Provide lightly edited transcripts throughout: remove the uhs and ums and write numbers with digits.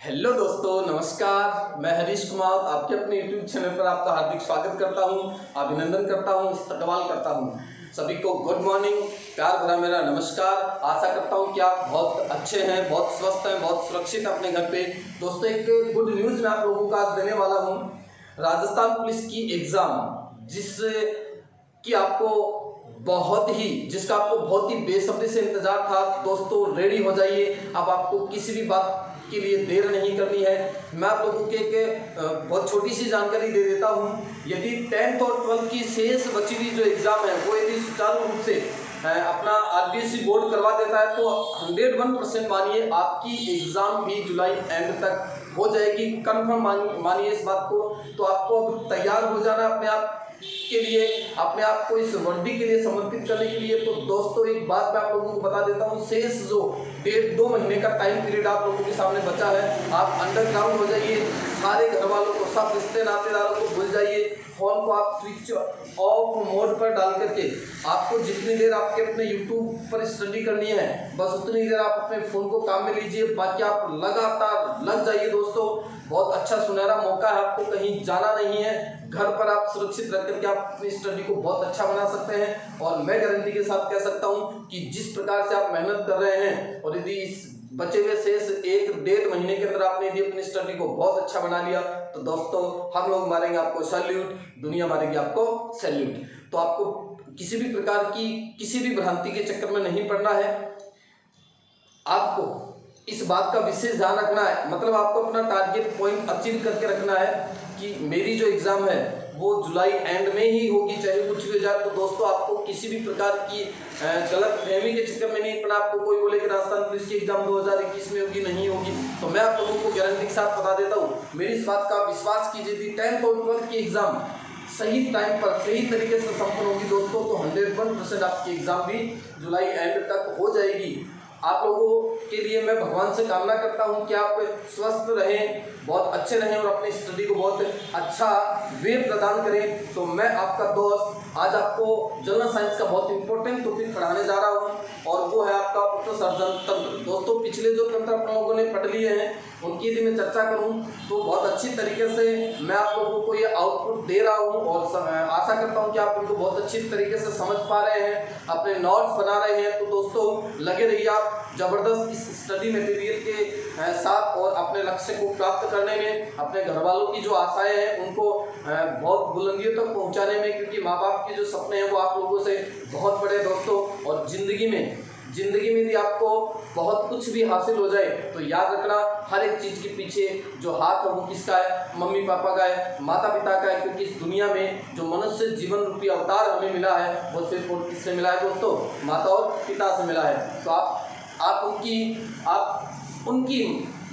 Hello दोस्तों, नमस्कार। मैं हरीश कुमार आपके अपने YouTube चैनल पर आपका हार्दिक स्वागत करता हूं, अभिनंदन करता हूं, इस्तकबाल करता हूं। सभी को गुड मॉर्निंग, प्यार भरा मेरा नमस्कार। आशा करता हूं कि आप बहुत अच्छे हैं, बहुत स्वस्थ हैं, बहुत सुरक्षित अपने घर पे। दोस्तों, एक गुड न्यूज़ मैं आप लोगों को आज देने वाला हूं। राजस्थान पुलिस की एग्ज़ाम जिसका आपको बहुत ही बेसब्री से इंतजार था, दोस्तों रेडी हो जाइए। अब आपको किसी भी बात के लिए देर नहीं करनी है। मैं आप लोगों के एक बहुत छोटी सी जानकारी दे देता हूं। यदि 10th और 12th की शेष बची हुई जो एग्ज़ाम है वो यदि सुचारू रूप से अपना आरबीएससी बोर्ड करवा देता है तो 101% मानिए आपकी एग्ज़ाम भी जुलाई एंड तक हो जाएगी। कन्फर्म मानिए इस बात को। तो आपको अब तैयार हो जाना अपने आप के लिए, अपने आप को इस वर्दी के लिए समर्पित करने के लिए। तो दोस्तों, एक बात मैं आप लोगों को बता देता हूँ, शेष जो 1.5-2 महीने का टाइम पीरियड आप लोगों के सामने बचा है, आप अंडरग्राउंड हो जाइए। सारे घर वालों को, सब रिश्ते नातेदारों को भूल जाइए। फोन को आप स्विच ऑफ मोड पर डाल करके आपको जितनी देर आपके अपने यूट्यूब पर स्टडी करनी है बस उतनी देर आप अपने फ़ोन को काम में लीजिए। बाकी आप लगातार लग जाइए दोस्तों। बहुत अच्छा सुनहरा मौका है, आपको कहीं जाना नहीं है। घर पर आप सुरक्षित रख करके आप अपनी स्टडी को बहुत अच्छा बना सकते हैं। और मैं गारंटी के साथ कह सकता हूं कि जिस प्रकार से आप मेहनत कर रहे हैं और यदि इस बचे हुए शेष 1-1.5 महीने के अंदर आपने यदि अपनी स्टडी को बहुत अच्छा बना लिया तो दोस्तों हम लोग मारेंगे आपको सैल्यूट, दुनिया मारेगी आपको सैल्यूट। तो आपको किसी भी प्रकार की किसी भी भ्रांति के चक्कर में नहीं पड़ना है। आपको इस बात का विशेष ध्यान रखना है, मतलब आपको अपना टारगेट पॉइंट अचीव करके रखना है कि मेरी जो एग्ज़ाम है वो जुलाई एंड में ही होगी, चाहे कुछ भी हो जाए। तो दोस्तों, आपको किसी भी प्रकार की गलत फहमी के चक्कर में नहीं पड़ा। आपको कोई बोले कि राजस्थान पुलिस की एग्ज़ाम 2021 में होगी, नहीं होगी, तो मैं आप लोगों को गारंटी के साथ बता देता हूँ, मेरी इस बात का विश्वास कीजिए। यदि 10th और 12th की एग्ज़ाम सही टाइम पर सही तरीके से संपन्न होगी दोस्तों तो 101% आपकी एग्ज़ाम भी जुलाई एंड तक हो जाएगी। आप लोगों के लिए मैं भगवान से कामना करता हूं कि आप स्वस्थ रहें, बहुत अच्छे रहें और अपनी स्टडी को बहुत अच्छा वे प्रदान करें। तो मैं आपका दोस्त आज आपको जनरल साइंस का बहुत इंपॉर्टेंट टॉपिक पढ़ाने जा रहा हूं और वो है आपका उत्सर्जन तंत्र। दोस्तों, पिछले जो तंत्र आप लोगों ने पढ़ लिए हैं उनकी यदि मैं चर्चा करूं तो बहुत अच्छी तरीके से मैं आप लोगों को ये आउटपुट दे रहा हूं और आशा करता हूं कि आप इनको बहुत अच्छी तरीके से समझ पा रहे हैं, अपने नोट्स बना रहे हैं। तो दोस्तों लगे रहिए आप जबरदस्त इस स्टडी मटेरियल के साथ और अपने लक्ष्य को प्राप्त करने में, अपने घर वालों की जो आशाएं हैं उनको बहुत बुलंदियों तक पहुंचाने में, क्योंकि माँ बाप के जो सपने हैं वो आप लोगों से बहुत बड़े दोस्तों। और जिंदगी में यदि आपको बहुत कुछ भी हासिल हो जाए तो याद रखना हर एक चीज़ के पीछे जो हाथ है वो किसका है, मम्मी पापा का है, माता पिता का है। क्योंकि इस दुनिया में जो मनुष्य जीवन रूपी अवतार हमें मिला है वो सिर्फ और किससे मिला है दोस्तों, माता और पिता से मिला है। तो आप उनकी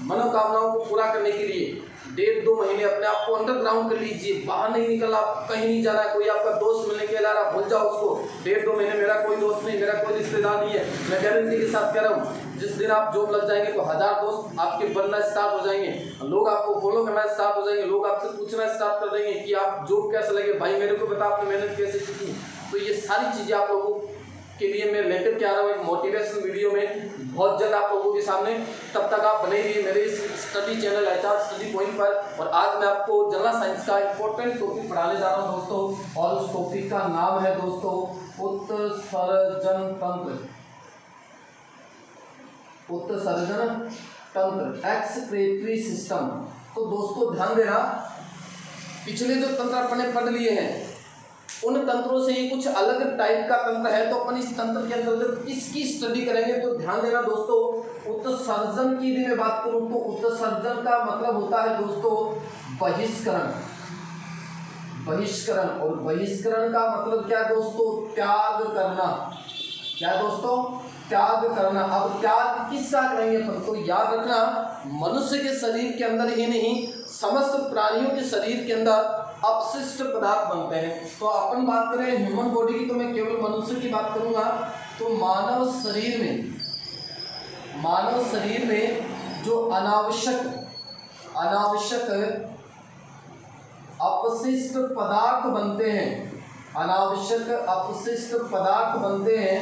मनोकामनाओं को पूरा करने के लिए 1.5-2 महीने अपने आप को अंडरग्राउंड कर लीजिए। बाहर नहीं निकलना, कहीं नहीं जाना है। कोई आपका दोस्त मिलने के ला रहा, भूल जाओ उसको। 1.5-2 महीने मेरा कोई दोस्त नहीं, मेरा कोई रिश्तेदार नहीं है। मैं गारंटी के साथ कह रहा हूँ, जिस दिन आप जॉब लग जाएंगे तो 1000 दोस्त आपके बनना स्टार्ट हो जाएंगे, लोग आपको फॉलो करना स्टार्ट हो जाएंगे, लोग आपसे पूछना स्टार्ट कर देंगे कि आप जॉब कैसे लगे, भाई मेरे को बता आपने मेहनत कैसे की। तो ये सारी चीज़ें आप लोगों के लिए मैं लेकर के आ रहा हूँ एक मोटिवेशनल वीडियो में बहुत जल्द आप लोगों के सामने। तब तक आप बने रहिए मेरे इस study channel HR study point पर। और आज मैं आपको जनरल साइंस का इंपॉर्टेंट टॉपिक पढ़ाने जा रहा हूँ दोस्तों, और उस टॉपिक का नाम है दोस्तों उत्सर्जन तंत्र। उत्सर्जन तंत्र, एक्सक्रीटरी सिस्टम। तो दोस्तों ध्यान देना, पिछले जो तंत्र अपने पढ़ लिए हैं उन तंत्रों से ये कुछ अलग टाइप का तंत्र है। तो अपन इस तंत्र के अंतर्गत इसकी स्टडी करेंगे। तो ध्यान देना दोस्तों, उत्सर्जन की यदि मैं बात करूं तो उत्सर्जन का मतलब होता है दोस्तों बहिष्करण। बहिष्करण, और बहिष्करण का मतलब क्या है दोस्तों, त्याग करना। क्या दोस्तों, त्याग करना। अब त्याग किसका करेंगे अपन, तो याद रखना मनुष्य के शरीर के अंदर ही नहीं समस्त प्राणियों के शरीर के अंदर अपशिष्ट पदार्थ बनते हैं। तो अपन बात करें ह्यूमन बॉडी की तो मैं केवल मनुष्य की बात करूंगा। तो मानव शरीर में जो अनावश्यक अपशिष्ट पदार्थ बनते हैं, अनावश्यक अपशिष्ट पदार्थ बनते हैं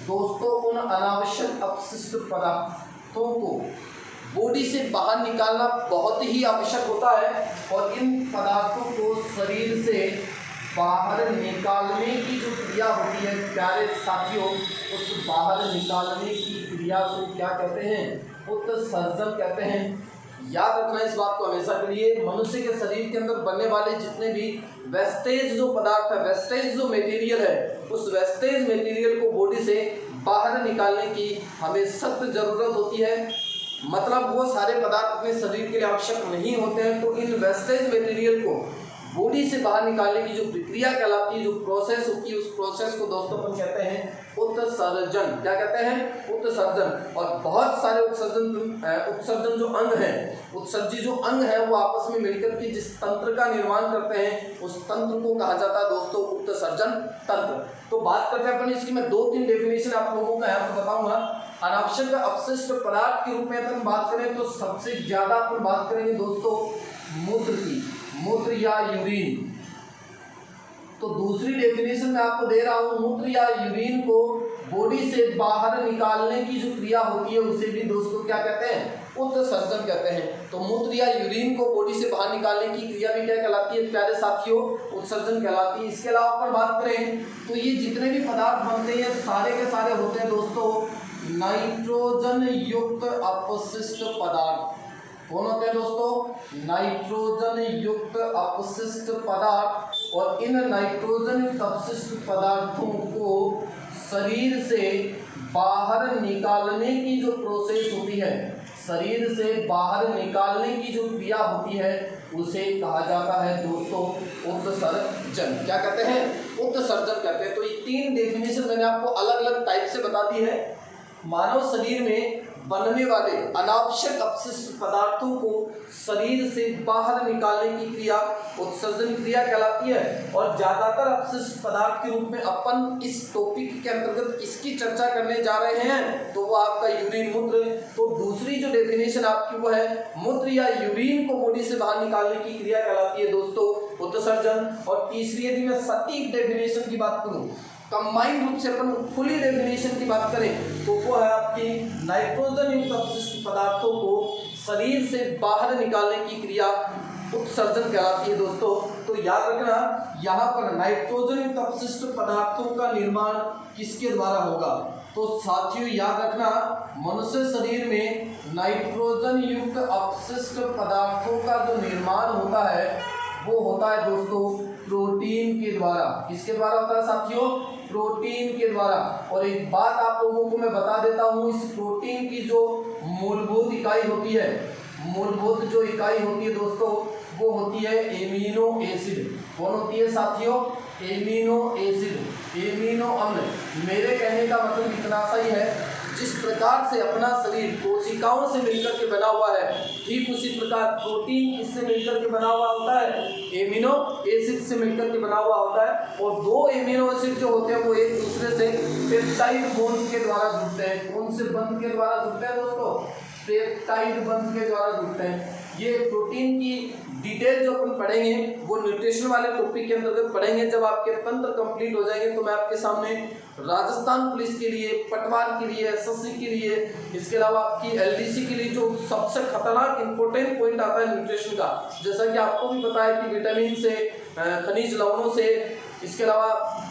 दोस्तों, उन अनावश्यक अपशिष्ट पदार्थों को बॉडी से बाहर निकालना बहुत ही आवश्यक होता है। और इन पदार्थों को शरीर से बाहर निकालने की जो क्रिया होती है प्यारे साथियों, उस बाहर निकालने की क्रिया को क्या कहते हैं? उत्सर्जन कहते हैं। याद रखना इस बात को हमेशा के लिए। मनुष्य के शरीर के अंदर बनने वाले जितने भी वेस्टेज जो पदार्थ है, वेस्टेज जो मटेरियल है, उस वेस्टेज मटेरियल को बॉडी से बाहर निकालने की हमें सख्त जरूरत होती है। मतलब वो सारे पदार्थ अपने शरीर के लिए आवश्यक नहीं होते हैं, तो इन वेस्टेज मटेरियल को बॉडी से बाहर निकालने की जो प्रक्रिया कहलाती है, जो प्रोसेस होती है, उस प्रोसेस को दोस्तों अपन कहते हैं उत्सर्जन। क्या कहते हैं? उत्सर्जन। और बहुत सारे उत्सर्जन जो अंग हैं, उत्सर्जी जो अंग है, वो आपस में मिलकर के जिस तंत्र का निर्माण करते हैं, उस तंत्र को कहा जाता है दोस्तों उत्सर्जन तंत्र। तो बात करते हैं अपन इसकी, मैं 2-3 डेफिनेशन आप लोगों का यहाँ पर बताऊंगा। अनावश्यक अपशिष्ट पदार्थ के रूप में अपन बात करें तो सबसे ज्यादा अपन बात करेंगे दोस्तों मूत्र की, मूत्र या यूरिन। तो दूसरी डेफिनेशन मैं आपको दे रहा हूँ, मूत्र या यूरिन को बॉडी से बाहर निकालने की जो क्रिया होती है उसे भी दोस्तों क्या कहते हैं? उत्सर्जन कहते हैं। तो मूत्र या यूरिन को बॉडी से बाहर निकालने की क्रिया भी क्या कहलाती है प्यारे साथियों? उत्सर्जन कहलाती है। इसके अलावा अपन बात करें तो ये जितने भी पदार्थ बनते हैं सारे के सारे होते हैं दोस्तों नाइट्रोजन युक्त अपशिष्ट पदार्थ। कौन होते हैं दोस्तों? नाइट्रोजन युक्त अपशिष्ट पदार्थ। और इन नाइट्रोजन युक्त अपशिष्ट पदार्थों को शरीर से बाहर निकालने की जो प्रोसेस होती है, शरीर से बाहर निकालने की जो क्रिया होती है, उसे कहा जाता है दोस्तों उत्सर्जन। क्या कहते हैं? उत्सर्जन कहते हैं। तो ये 3 डेफिनेशन मैंने आपको अलग अलग टाइप से बता दी है। मानव शरीर में बनने वाले अनावश्यक अपशिष्ट पदार्थों को शरीर से बाहर निकालने की क्रिया उत्सर्जन क्रिया कहलाती है। और ज्यादातर अपशिष्ट पदार्थ के रूप में अपन इस टॉपिक के अंतर्गत किसकी चर्चा करने जा रहे हैं? तो वो आपका यूरिन, मूत्र। तो दूसरी जो डेफिनेशन आपकी वो है मूत्र या यूरिन को बॉडी से बाहर निकालने की क्रिया कहलाती है दोस्तों उत्सर्जन। और तीसरी यदि मैं सटीक डेफिनेशन की बात करूं, कंबाइंड रूप से अपन खुली डेफिनेशन की बात करें तो वो है आपकी नाइट्रोजन युक्त अपशिष्ट पदार्थों को शरीर से बाहर निकालने की क्रिया उत्सर्जन कहलाती है दोस्तों। तो याद रखना यहाँ पर नाइट्रोजन युक्त अपशिष्ट पदार्थों का निर्माण किसके द्वारा होगा? तो साथियों याद रखना मनुष्य शरीर में नाइट्रोजन युक्त अपशिष्ट पदार्थों का जो निर्माण होता है वो होता है दोस्तों प्रोटीन के द्वारा। किसके द्वारा होता है साथियों? प्रोटीन के द्वारा। और एक बात आप लोगों को मैं बता देता हूँ, इस प्रोटीन की जो मूलभूत इकाई होती है, मूलभूत जो इकाई होती है दोस्तों वो होती है एमिनो एसिड। कौन होती है साथियों? एमिनो एसिड, एमिनो अम्ल। मेरे कहने का मतलब इतना सा ही है, जिस प्रकार से अपना शरीर कोशिकाओं से मिलकर के बना हुआ है, ठीक उसी प्रकार प्रोटीन किससे मिलकर के बना हुआ होता है? एमिनो एसिड से मिलकर के बना हुआ होता है। और 2 एमिनो एसिड जो होते हैं वो एक दूसरे से पेप्टाइड बॉन्ड के द्वारा जुड़ते हैं। कौन से बंध के द्वारा जुड़ते हैं दोस्तों? पेप्टाइड बंध के द्वारा जुड़ते हैं। ये प्रोटीन की डिटेल जो अपन पढ़ेंगे वो न्यूट्रिशन वाले टॉपिक के अंतर्गत पढ़ेंगे। जब आपके तंत्र कंप्लीट हो जाएंगे तो मैं आपके सामने राजस्थान पुलिस के लिए, पटवार के लिए, एसएससी के लिए, इसके अलावा आपकी एलडीसी के लिए जो सबसे खतरनाक इंपॉर्टेंट पॉइंट आता है न्यूट्रिशन का, जैसा कि आपको भी पता है कि विटामिन से, खनिज लवणों से, इसके अलावा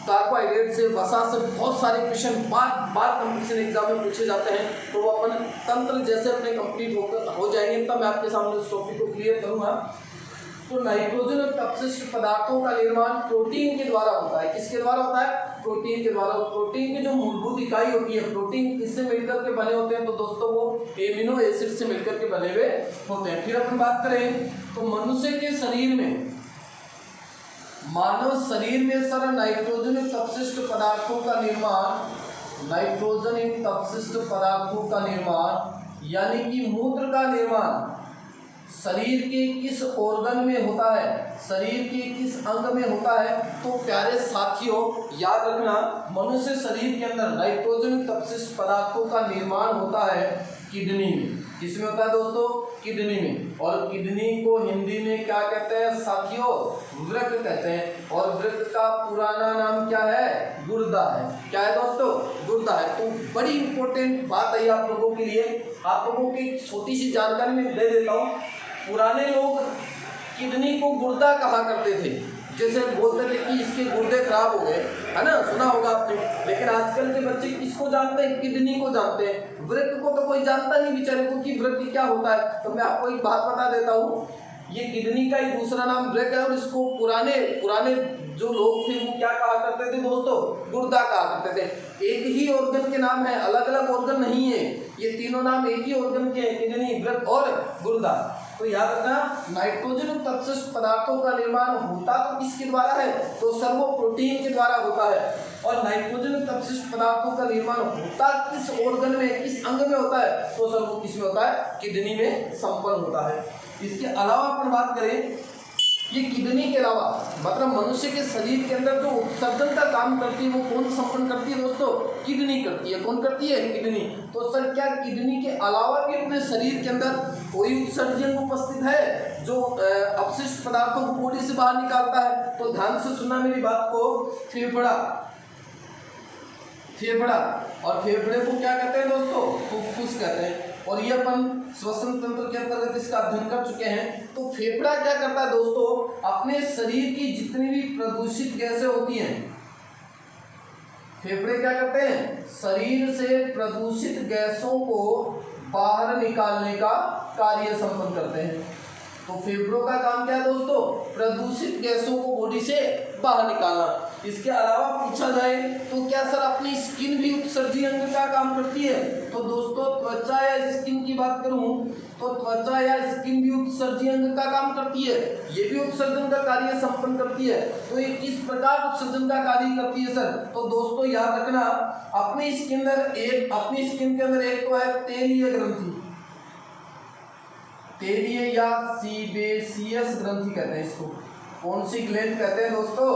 कार्बोहाइड्रेट से, वसा से बहुत सारे क्वेश्चन बार कंपटीशन एग्जाम में पूछे जाते हैं। तो वो अपन तंत्र जैसे अपने कंप्लीट हो जाएंगे तब मैं आपके सामने उस टॉपिक को क्लियर करूंगा। तो नाइट्रोजन और अपशिष्ट पदार्थों का निर्माण प्रोटीन के द्वारा होता है। किसके द्वारा होता है? प्रोटीन के द्वारा। प्रोटीन की जो मूलभूत इकाई होती है, प्रोटीन किससे मिलकर के बने होते हैं? तो दोस्तों वो एमिनो एसिड से मिलकर के बने हुए होते हैं। फिर अपन बात करें तो मनुष्य के शरीर में, मानव शरीर में सर नाइट्रोजन युक्त अपशिष्ट पदार्थों का निर्माण, नाइट्रोजन युक्त अपशिष्ट पदार्थों का निर्माण यानी कि मूत्र का निर्माण शरीर के किस ऑर्गन में होता है, शरीर के किस अंग में होता है? तो प्यारे साथियों याद रखना मनुष्य शरीर के अंदर नाइट्रोजन युक्त अपशिष्ट पदार्थों का निर्माण होता है किडनी में। किसमें होता है दोस्तों? किडनी में। और किडनी को हिंदी में क्या कहते हैं साथियों? वृक्क कहते हैं। और वृक्क का पुराना नाम क्या है? गुर्दा है। क्या है दोस्तों? गुर्दा है। तो बड़ी इंपॉर्टेंट बात है आप लोगों के लिए, आप लोगों की छोटी सी जानकारी में दे देता हूँ। पुराने लोग किडनी को गुर्दा कहा करते थे, जैसे बोलते थे कि इसके गुर्दे खराब हो गए, है ना, सुना होगा आपने। लेकिन आजकल के बच्चे किसको जानते हैं? किडनी को जानते हैं। वृक्क को तो कोई जानता नहीं बेचारे को कि वृक्क क्या होता है। तो मैं आपको एक बात बता देता हूँ, ये किडनी का ही दूसरा नाम वृक्क है। और इसको पुराने जो लोग थे वो क्या कहा करते थे दोस्तों? गुर्दा कहा करते थे। एक ही ऑर्गन के नाम है, अलग अलग ऑर्गन नहीं है। ये तीनों नाम एक ही ऑर्गन के हैं, किडनी, वृक्क और गुर्दा। तो याद रखना, नाइट्रोजन युक्त अपशिष्ट पदार्थों का निर्माण होता तो किसके द्वारा है? तो सर वो प्रोटीन के द्वारा होता है। और नाइट्रोजन युक्त अपशिष्ट पदार्थों का निर्माण होता किस ऑर्गन में, किस अंग में होता है? तो सर वो किसमें होता है? किडनी में संपन्न होता है। इसके अलावा अपन बात करें, ये किडनी के अलावा मतलब मनुष्य के शरीर के अंदर जो उत्सर्जन का काम करती है वो कौन संपन्न करती है दोस्तों? किडनी करती है। कौन करती है? किडनी। तो सर क्या किडनी के अलावा भी अपने शरीर के अंदर कोई उत्सर्जन उपस्थित है जो अपशिष्ट पदार्थों को बॉडी से बाहर निकालता है? तो ध्यान से सुनना मेरी बात को। फेफड़ा और फेफड़े को क्या कहते हैं दोस्तों? फुफ्फुस कहते हैं। और ये अपन श्वसन तंत्र के अंतर्गत इसका अध्ययन कर चुके हैं। तो फेफड़ा क्या करता है दोस्तों? अपने शरीर की जितनी भी प्रदूषित गैसें होती हैं, फेफड़े क्या करते हैं? शरीर से प्रदूषित गैसों को बाहर निकालने का कार्य संपन्न करते हैं। तो फेफड़ों का काम क्या है दोस्तों? प्रदूषित गैसों को बॉडी से बाहर निकालना। इसके अलावा पूछा जाए तो क्या सर अपनी स्किन भी उत्सर्जी अंग का काम करती है? तो दोस्तों त्वचा या स्किन की बात करूं तो त्वचा या स्किन भी उत्सर्जी अंग का काम करती है। ये भी उत्सर्जन का कार्य संपन्न करती है। तो ये किस प्रकार उत्सर्जन का कार्य करती है सर? तो दोस्तों याद रखना, अपनी स्किन के अंदर एक तो है तेलीय ग्रंथि, तेलीय या सीबेसियस ग्रंथि कहते हैं इसको। कौन सी ग्लैंड कहते हैं दोस्तों?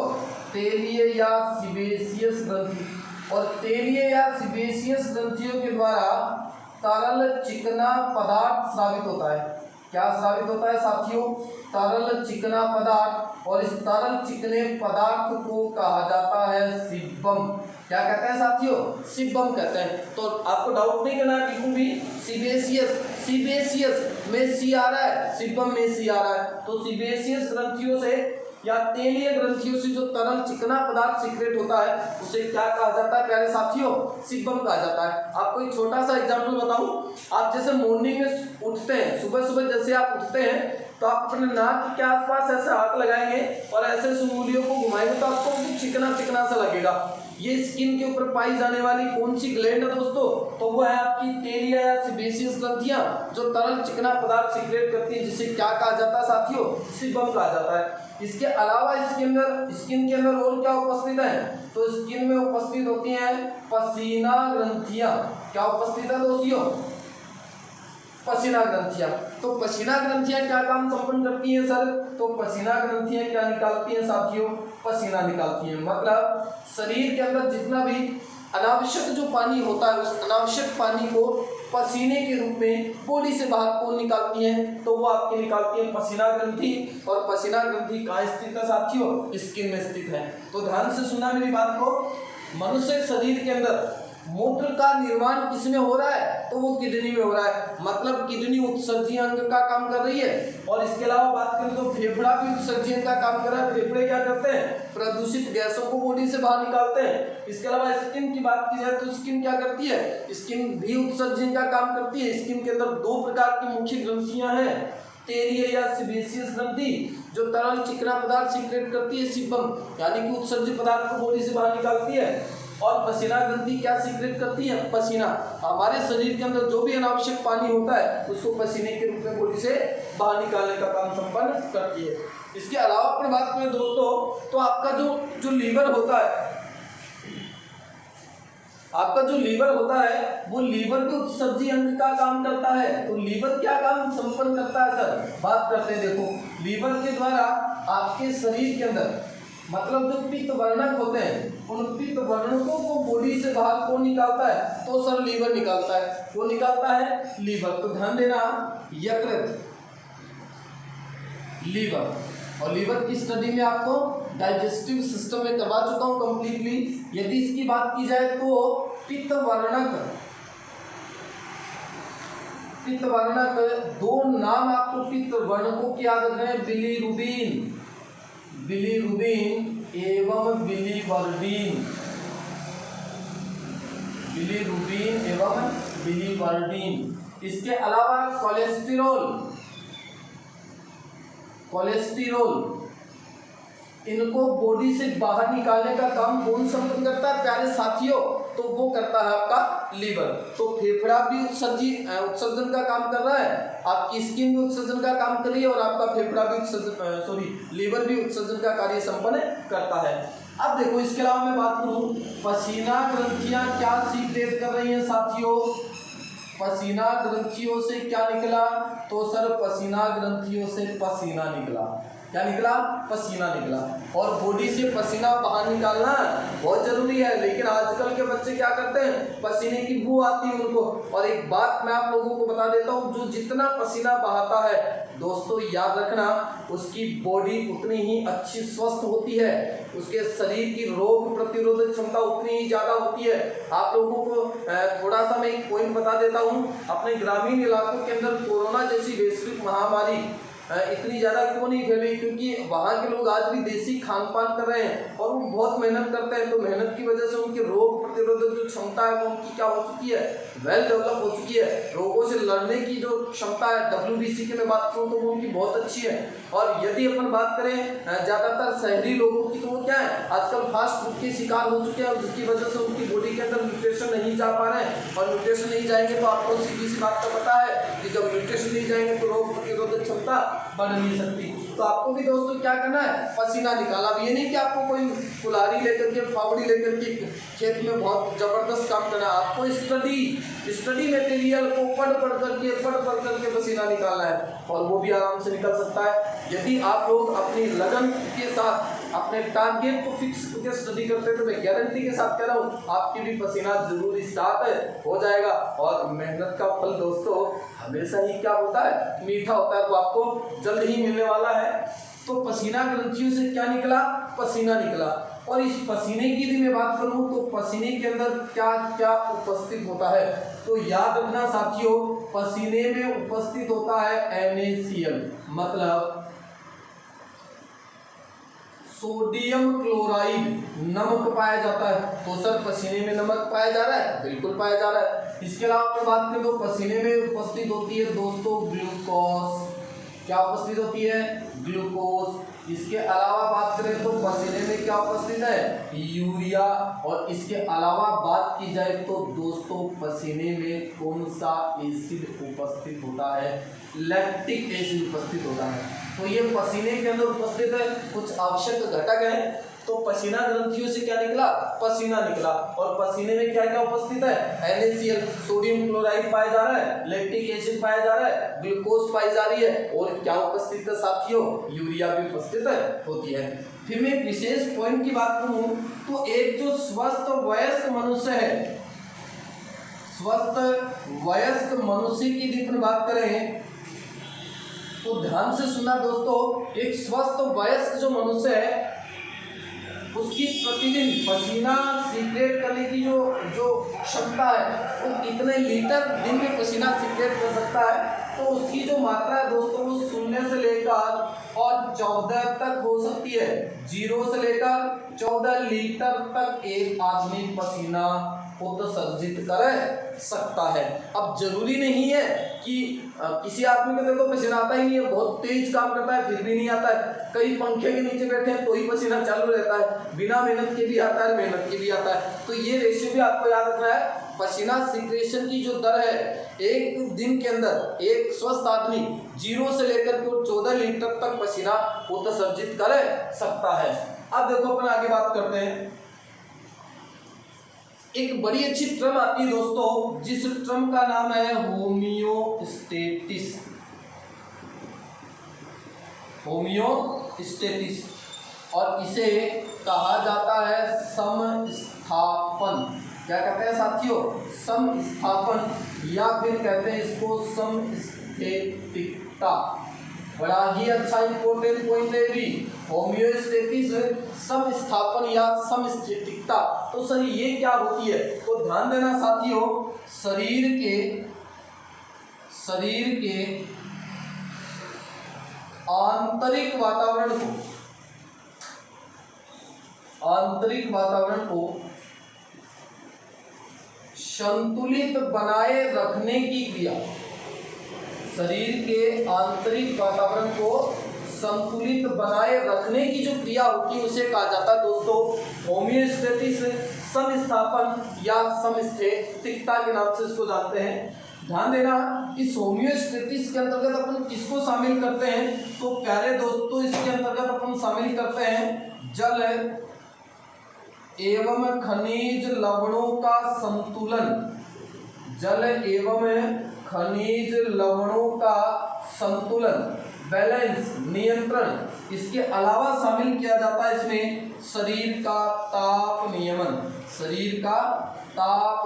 तेलीय या सीबेसियस ग्रंथि। और तेलीय या सीबेसियस ग्रंथियों के द्वारा तरल चिकना पदार्थ स्रावित होता है। क्या स्रावित होता है साथियों? तरल चिकना पदार्थ। और इस तरल चिकने पदार्थ को कहा जाता है सीबम। क्या कहते हैं साथियों? सीबम कहते हैं। तो आपको डाउट नहीं करना बिल्कुल भी। सीबेसियस में सी आ रहा है, सीबम में सी आ रहा है। तो सीबेसियस ग्रंथियों से या तेलीय ग्रंथियों से जो तरल चिकना पदार्थ सीक्रेट होता है उसे क्या कहा जाता है प्यारे साथियों? सीबम कहा जाता है। आपको एक छोटा सा एग्जांपल बताऊं। आप जैसे मॉर्निंग में उठते हैं, सुबह सुबह जैसे आप उठते हैं तो आप अपने नाक के आसपास ऐसे हाथ लगाएंगे और ऐसे उंगलियों को घुमाएंगे तो आपको चिकना चिकना सा लगेगा। ये स्किन के ऊपर पाई जाने वाली कौन सी ग्लैंड है दोस्तों? तो वो है आपकी तेलीय या सीबेसियस ग्रंथियां जो तरल चिकना पदार्थ सीक्रेट करती है, जिसे क्या कहा जाता है साथियों? सीबम कहा जाता है। इसके अलावा स्किन के अंदर और क्या उपस्थित है? तो स्किन में उपस्थित होती हैं पसीना ग्रंथियां। क्या उपस्थित है दोस्तों? पसीना ग्रंथियां। तो पसीना ग्रंथियां क्या काम संपन्न करती हैं सर? तो पसीना ग्रंथियां क्या निकालती हैं साथियों? पसीना निकालती हैं। मतलब शरीर के अंदर जितना भी अनावश्यक जो पानी होता है उस अनावश्यक पानी को पसीने के रूप में बॉडी से बाहर कौन निकालती है? तो वो आपकी निकालती है पसीना ग्रंथि। और पसीना ग्रंथि कहाँ स्थित है साथियों? स्किन में स्थित है। तो ध्यान से सुना मेरी बात को। मनुष्य शरीर के अंदर मूत्र का निर्माण किसमें हो रहा है? तो वो किडनी में हो रहा है। मतलब किडनी उत्सर्जी अंग का काम कर रही है। और इसके अलावा बात करें तो फेफड़ा भी उत्सर्जी अंग का काम कर रहा है। फेफड़े क्या करते हैं? प्रदूषित गैसों को बॉडी से बाहर निकालते हैं। इसके अलावा स्किन की बात की जाए तो स्किन क्या करती है? स्किन भी उत्सर्जी अंग का काम करती है। स्किन के अंदर दो प्रकार की मुख्य ग्रंथियां हैं, तेलीय या सीबेसियस ग्रंथि जो तरल चिकना पदार्थ सीक्रेट करती है सीबम, यानी कि उत्सर्जित पदार्थ को बॉडी से बाहर निकालती है। और पसीना ग्रंथि क्या सीक्रेट करती है? पसीना। हमारे शरीर के अंदर जो भी अनावश्यक पानी होता है उसको पसीने के रूप में बॉडी से बाहर निकालने का काम संपन्न करती है। इसके अलावा अपन बात करें दोस्तों तो आपका जो लीवर होता है, आपका जो लीवर होता है वो लीवर भी उत्सर्जी अंग का काम करता है। तो लीवर क्या काम संपन्न करता है सर? बात करते हैं। देखो लीवर के द्वारा आपके शरीर के अंदर मतलब जो पित्त वर्णक होते हैं उन पित्त वर्णकों को बॉडी से बाहर कौन निकालता है? तो सर लीवर निकालता है। कौन निकालता है? लीवर। तो ध्यान देना, यकृत, लीवर। और लीवर की स्टडी में आपको डाइजेस्टिव सिस्टम में करवा चुका हूं कंप्लीटली। यदि इसकी बात की जाए तो पित्त वर्णक दो नाम आपको पित्त वर्णकों की याद रखना है, बिलीरुबिन एवं बिलीवर्डिन। बिलीरुबिन एवं बिलीवर्डिन। इसके अलावा कोलेस्टेरॉल, इनको बॉडी से बाहर निकालने का काम कौन संपन्न करता है प्यारे साथियों? तो वो करता है आपका लीवर। तो फेफड़ा भी उत्सर्जन का काम कर रहा है, आपकी स्किन भी उत्सर्जन का काम कर रही है और आपका फेफड़ा भी लीवर भी उत्सर्जन का कार्य संपन्न करता है। अब देखो, इसके अलावा मैं बात करूं, पसीना ग्रंथियां क्या सीक्रेट कर रही हैं साथियों? पसीना ग्रंथियों से क्या निकला? तो सर पसीना ग्रंथियों से पसीना निकला। क्या निकला? पसीना निकला। और बॉडी से पसीना बाहर निकालना बहुत जरूरी है, लेकिन आजकल के बच्चे क्या करते हैं, पसीने की बू आती है उनको। और एक बात मैं आप लोगों को बता देता हूँ, जो जितना पसीना बहाता है दोस्तों याद रखना, उसकी बॉडी उतनी ही अच्छी स्वस्थ होती है, उसके शरीर की रोग प्रतिरोधक क्षमता उतनी ही ज्यादा होती है। आप लोगों को थोड़ा सा मैं एक पॉइंट बता देता हूँ, अपने ग्रामीण इलाकों के अंदर कोरोना जैसी वैश्विक महामारी इतनी ज़्यादा क्यों नहीं फैली? क्योंकि वहाँ के लोग आज भी देसी खान पान कर रहे हैं और वो बहुत मेहनत करते हैं। तो मेहनत की वजह से उनकी रोग प्रतिरोधक जो क्षमता है वो उनकी क्या हो चुकी है? वेल डेवलप हो चुकी है। रोगों से लड़ने की जो क्षमता है, WBC की मैं बात करूँ तो वो उनकी बहुत अच्छी है। और यदि अपन बात करें ज़्यादातर शहरी लोगों की, तो वो क्या है, आजकल फास्ट फूड के शिकार हो चुके हैं, जिसकी वजह से उनकी बॉडी के अंदर न्यूट्रिशन नहीं जा पा रहे हैं। और न्यूट्रिशन नहीं जाएंगे तो आपको सीधी सी बात का पता है कि जब न्यूट्रिशन नहीं जाएंगे तो रोग प्रतिरोधक क्षमता बढ़ नहीं सकती। तो आपको भी दोस्तों क्या करना है? पसीना निकाला। अब ये नहीं कि आपको कोई कुल्हाड़ी लेकर के, फावड़ी लेकर के खेत में बहुत जबरदस्त काम करना है। आपको स्टडी मटेरियल को पढ़ करके पसीना निकालना है, और वो भी आराम से निकल सकता है यदि आप लोग अपनी लगन के साथ अपने टारगेट को फिक्स करके स्टडी करते हैं। तो मैं गारंटी के साथ कह रहा हूँ आपकी भी पसीना जरूर स्टार्ट हो जाएगा। और मेहनत का फल दोस्तों हमेशा ही क्या होता है? मीठा होता है। तो आपको जल्द ही मिलने वाला है। तो पसीना ग्रंथियों से क्या निकला? पसीना निकला। और इस पसीने की भी मैं बात करूं तो पसीने के अंदर क्या क्या उपस्थित होता है? तो याद रखना साथियों, पसीने में उपस्थित होता है NaCl, मतलब सोडियम क्लोराइड, नमक पाया जाता है। तो सर पसीने में नमक पाया जा रहा है? बिल्कुल पाया जा रहा है। इसके अलावा मैं बात करें तो पसीने में उपस्थित होती है दोस्तों ग्लूकोज। क्या उपस्थित होती है? ग्लूकोज। इसके अलावा बात करें तो पसीने में क्या उपस्थित है? यूरिया। और इसके अलावा बात की जाए तो दोस्तों पसीने में कौन सा एसिड उपस्थित होता है? लैक्टिक एसिड उपस्थित होता है। तो ये पसीने के अंदर उपस्थित है, कुछ आवश्यक घटक है। तो पसीना ग्रंथियों से क्या निकला? पसीना निकला। और पसीने में क्या क्या उपस्थित है? NaCl, सोडियम क्लोराइड पाया जा रहा है, लैक्टिक एसिड पाया जा रहा है, ग्लूकोज पाई जा रही है, और क्या उपस्थित है साथियों? यूरिया भी उपस्थित होती है। फिर मैं एक विशेष पॉइंट की बात करूं तो एक जो स्वस्थ वयस्क मनुष्य है, स्वस्थ वयस्क मनुष्य की यदि अपन बात करें तो ध्यान से सुनना दोस्तों, एक स्वस्थ वयस्क जो मनुष्य है उसकी प्रतिदिन पसीना सीक्रेट करने की जो क्षमता है वो कितने लीटर दिन में पसीना सीक्रेट कर सकता है? तो उसकी जो मात्रा है दोस्तों वो 0 से लेकर और 14 तक हो सकती है। 0 से लेकर 14 लीटर तक एक आदमी पसीना उत्सर्जित कर सकता है। अब जरूरी नहीं है कि किसी आदमी को देखो पसीना आता ही नहीं है, बहुत तेज काम करता है फिर भी नहीं आता है, कई पंखे के नीचे बैठे हैं तो ही पसीना चालू रहता है, बिना मेहनत के भी आता है, मेहनत के भी आता है। तो ये रेशियो भी आपको याद रखना है। पसीना सिक्रेशन की जो दर है एक दिन के अंदर एक स्वस्थ आदमी 0 से लेकर के 14 लीटर तक पसीना उत्सर्जित कर सकता है। अब देखो अपन आगे बात करते हैं। एक बड़ी अच्छी टर्म आती है दोस्तों, जिस टर्म का नाम है होमियोस्टेटिस। होमियोस्टेटिस और इसे कहा जाता है समस्थापन। क्या कहते हैं साथियों? समस्थापन, या फिर कहते हैं इसको समस्थैतिकता। बड़ा ही अच्छा इंपॉर्टेंट पॉइंट है भी, होम्योस्टेसिस, समस्थापन या समस्थैतिकता। तो सर ये क्या होती है? तो ध्यान देना साथियों, शरीर के आंतरिक वातावरण को संतुलित बनाए रखने की क्रिया, शरीर के आंतरिक वातावरण को संतुलित बनाए रखने की जो क्रिया होती है उसे कहा जाता है दोस्तों होम्योस्टेसिस, समस्थापन या समस्थैतिकता के नाम से इसको जानते हैं। ध्यान देना, इस होम्योस्टेसिस के अंतर्गत अपन किसको शामिल करते हैं? तो प्यारे दोस्तों, इसके अंतर्गत अपन शामिल करते हैं जल एवं खनिज लवणों का संतुलन, जल एवं खनिज लवणों का संतुलन, बैलेंस, नियंत्रण। इसके अलावा शामिल किया जाता है इसमें शरीर का ताप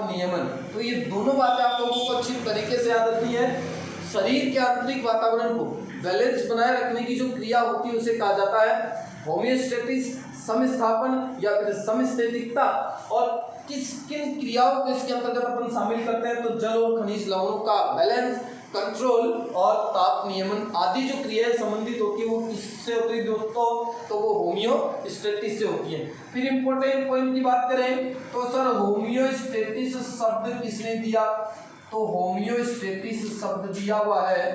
नियमन। तो ये दोनों बातें आप लोगों को अच्छी तरीके से याद रखनी है। शरीर के आंतरिक वातावरण को बैलेंस बनाए रखने की जो क्रिया होती है उसे कहा जाता है होम्योस्टेसिस, समस्थापन या फिर समस्थैतिकता। और किन क्रियाओं को इसके अंतर्गत अपन शामिल करते हैं? तो जल और खनिज लवणों का बैलेंस, कंट्रोल और ताप नियमन आदि जो क्रियाएं संबंधित होती है वो किससे होती है दोस्तों? तो वो होम्योस्टेसिस से होती है। फिर इंपॉर्टेंट पॉइंट की बात करें तो सर होम्योस्टेसिस शब्द किसने दिया? तो होम्योस्टेसिस शब्द दिया हुआ है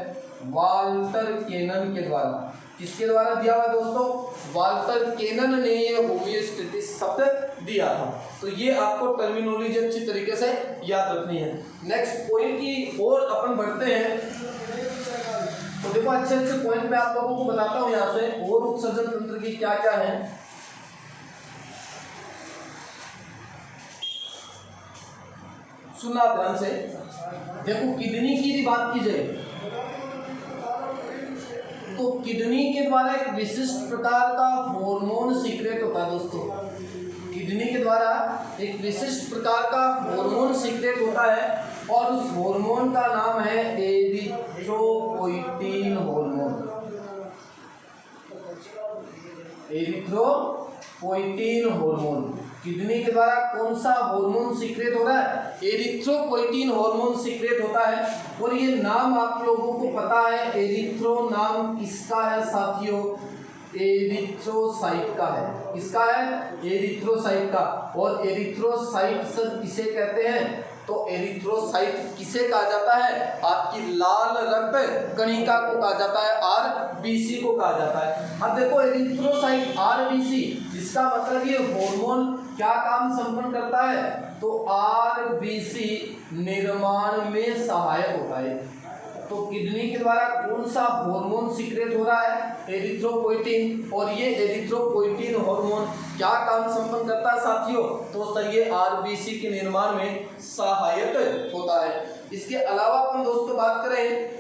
वाल्टर केनन के द्वारा। किसके द्वारा दिया हुआ दोस्तों? वाल्टर केनन ने ये होम्योस्टेसिस शब्द दिया था। तो ये आपको टर्मिनोलॉजी अच्छी तरीके से याद रखनी है। नेक्स्ट पॉइंट की ओर अपन बढ़ते हैं। तो देखो अच्छे पॉइंट मैं आप लोगों को बताता हूं यहाँ से, और उत्सर्जन तंत्र की क्या क्या है। सुना ध्यान से, देखो किडनी की भी बात की जाए तो किडनी के द्वारा एक विशिष्ट प्रकार का हार्मोन सीक्रेट होता है दोस्तों। किडनी के द्वारा एक विशिष्ट प्रकार का हार्मोन सीक्रेट होता है और उस हार्मोन का नाम है erythropoietin hormone. Erythropoietin hormone kidney के द्वारा कौन सा हार्मोन सीक्रेट हो रहा है? एरिथ्रोपोइटीन हार्मोन सीक्रेट होता है। और ये नाम आप लोगों को पता है, एरिथ्रो नाम किसका है साथियों? एरिथ्रोसाइट का है। किसका है? एरिथ्रोसाइट का। और एरिथ्रोसाइट सर किसे कहते हैं? तो एरिथ्रोसाइट किसे कहा जाता है? आपकी लाल रक्त कणिका को कहा जाता है, आरबीसी को कहा जाता है। अब देखो एरिथ्रोसाइट आरबीसी, इसका मतलब ये हार्मोन क्या काम संपन्न करता है? तो आरबीसी निर्माण में सहायक होता है। तो किडनी के द्वारा कौन सा हार्मोन सीक्रेट हो रहा है? एरिथ्रोपोइटीन। और ये एरिथ्रोपोइटीन हार्मोन क्या काम संपन्न करता है साथियों? तो सर ये आरबीसी के निर्माण में सहायक होता है। इसके अलावा अपन दोस्तों बात करें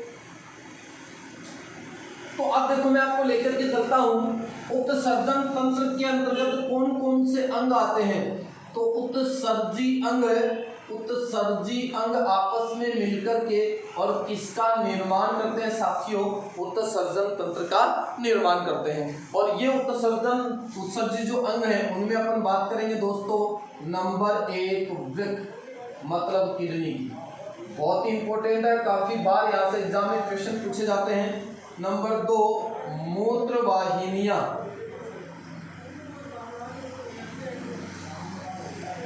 तो अब देखो मैं आपको लेकर के चलता हूं उत्सर्जन तंत्र के अंतर्गत कौन कौन से अंग आते हैं। तो उत्सर्जी अंग आपस में मिलकर के और किसका निर्माण करते हैं साथियों? उत्सर्जन तंत्र का निर्माण करते हैं। और ये उत्सर्जी जो अंग हैं उनमें अपन बात करेंगे दोस्तों, नंबर 1 वृक्क मतलब किडनी की, बहुत ही इंपॉर्टेंट है, काफी बार यहाँ से एग्जाम में क्वेश्चन पूछे जाते हैं। नंबर 2 मूत्र वाहिनियां,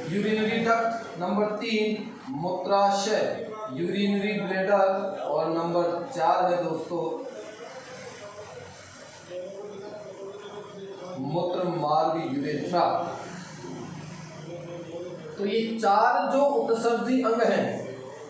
यूरिनरी डक्ट। नंबर 3 मूत्राशय, यूरिनरी ब्लैडर। और नंबर 4 है दोस्तों मूत्र मार्ग, यूरेथ्रा। तो ये 4 जो उत्सर्जी अंग हैं